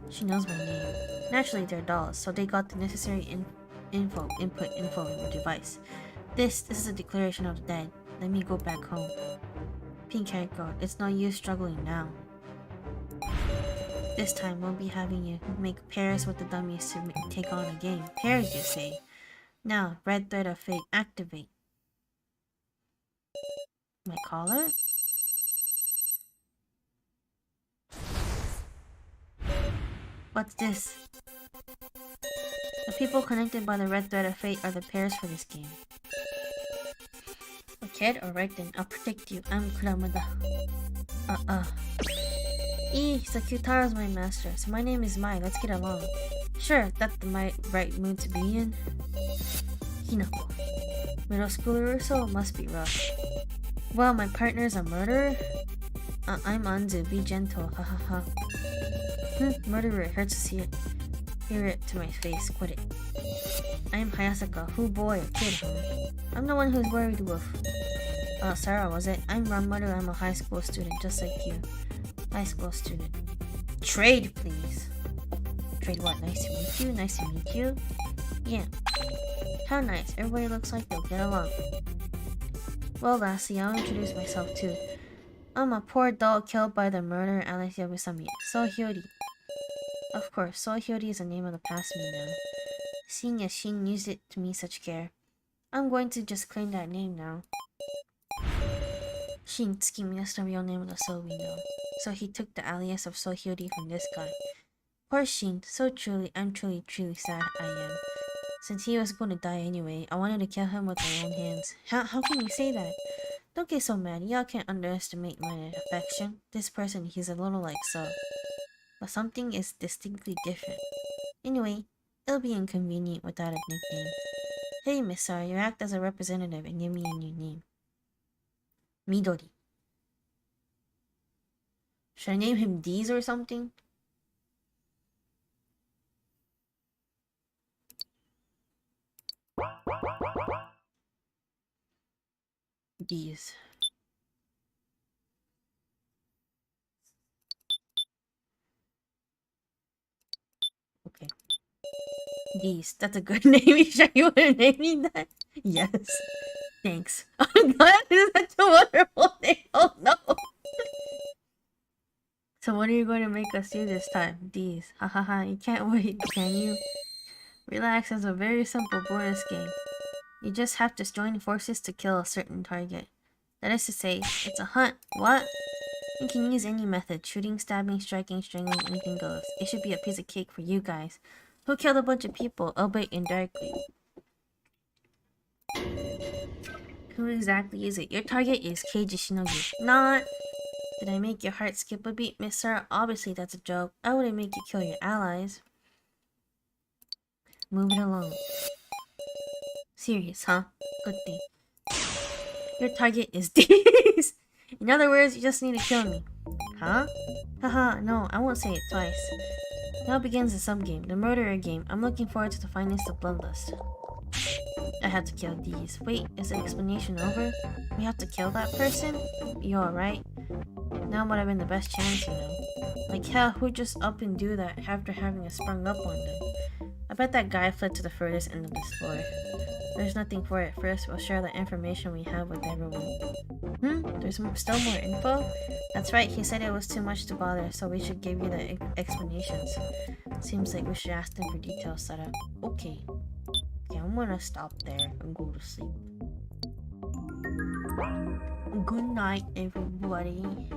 S2: She knows my name. Naturally, they're dolls, so they got the necessary input info in their device. This is a declaration of the dead. Let me go back home. Pink haired girl, it's no use struggling now. This time we'll be having you make pairs with the dummies to take on a game. Pairs, you say? Now, red thread of fate, activate. My collar? What's this? The people connected by the red thread of fate are the pairs for this game. A kid? Alright then, I'll protect you. I'm Kuramada. Sakutaro's my master, so my name is Mai. Let's get along. Sure, that's the right mood to be in. Hinako. Middle schooler or so? Must be rough. Well, my partner's a murderer? I'm Anzu. Be gentle. Ha ha ha. Murderer. Hurts to see it. Hear it to my face. Quit it. I'm Hayasaka. Who boy? A kid, huh? I'm the one who's worried wolf. Sarah, was it? I'm Rirumato. I'm a high school student, just like you. High school student. Trade, please. Trade what? Nice to meet you. Nice to meet you. Yeah. How nice. Everybody looks like they'll get along. Well, lastly, I'll introduce myself too. I'm a poor doll killed by the murderer Alex Yabusami. Sohyori. Of course, Sohyori is the name of the past me now. Seeing as Shin used it to me such care, I'm going to just claim that name now. Shin Tsukimi, that's the real name of the soul we know. So he took the alias of Sohyori from this guy. Poor Shin, so truly, I'm truly sad I am. Since he was going to die anyway, I wanted to kill him with my own hands. How can you say that? Don't get so mad, y'all can't underestimate my affection. This person, he's a little like so. But something is distinctly different. Anyway, it'll be inconvenient without a nickname. Hey, Miss Sarah, you act as a representative and give me a new name. Midori. Should I name him D's or something? D's. Okay. D's. That's a good name. You sure you want to name me that? Yes. Thanks. Oh god, this is such a wonderful name. Oh no. So what are you going to make us do this time? D's. Hahaha, you can't wait, can you? Relax, it's a very simple bonus game. You just have to join forces to kill a certain target. That is to say, it's a hunt. What? You can use any method. Shooting, stabbing, striking, strangling, anything goes. It should be a piece of cake for you guys. Who killed a bunch of people, albeit indirectly? Who exactly is it? Your target is Keiji Shinogi. Not... Did I make your heart skip a beat, Miss Sarah? Obviously that's a joke. I wouldn't make you kill your allies. Move it along. Serious, huh? Good thing. Your target is D's. In other words, you just need to kill me. Huh? Haha, no, I won't say it twice. Now begins the sub-game, the murderer game. I'm looking forward to the finest of bloodlust. I have to kill D's. Wait, is the explanation over? We have to kill that person? You alright? Now would have been the best chance, you know. Like hell, who'd just up and do that after having us sprung up on them? I bet that guy fled to the furthest end of this floor. There's nothing for it. First, we'll share the information we have with everyone. There's still more info? That's right, he said it was too much to bother, so we should give you the explanations. Seems like we should ask them for details set up. Okay. Okay, I'm gonna stop there and go to sleep. Good night, everybody.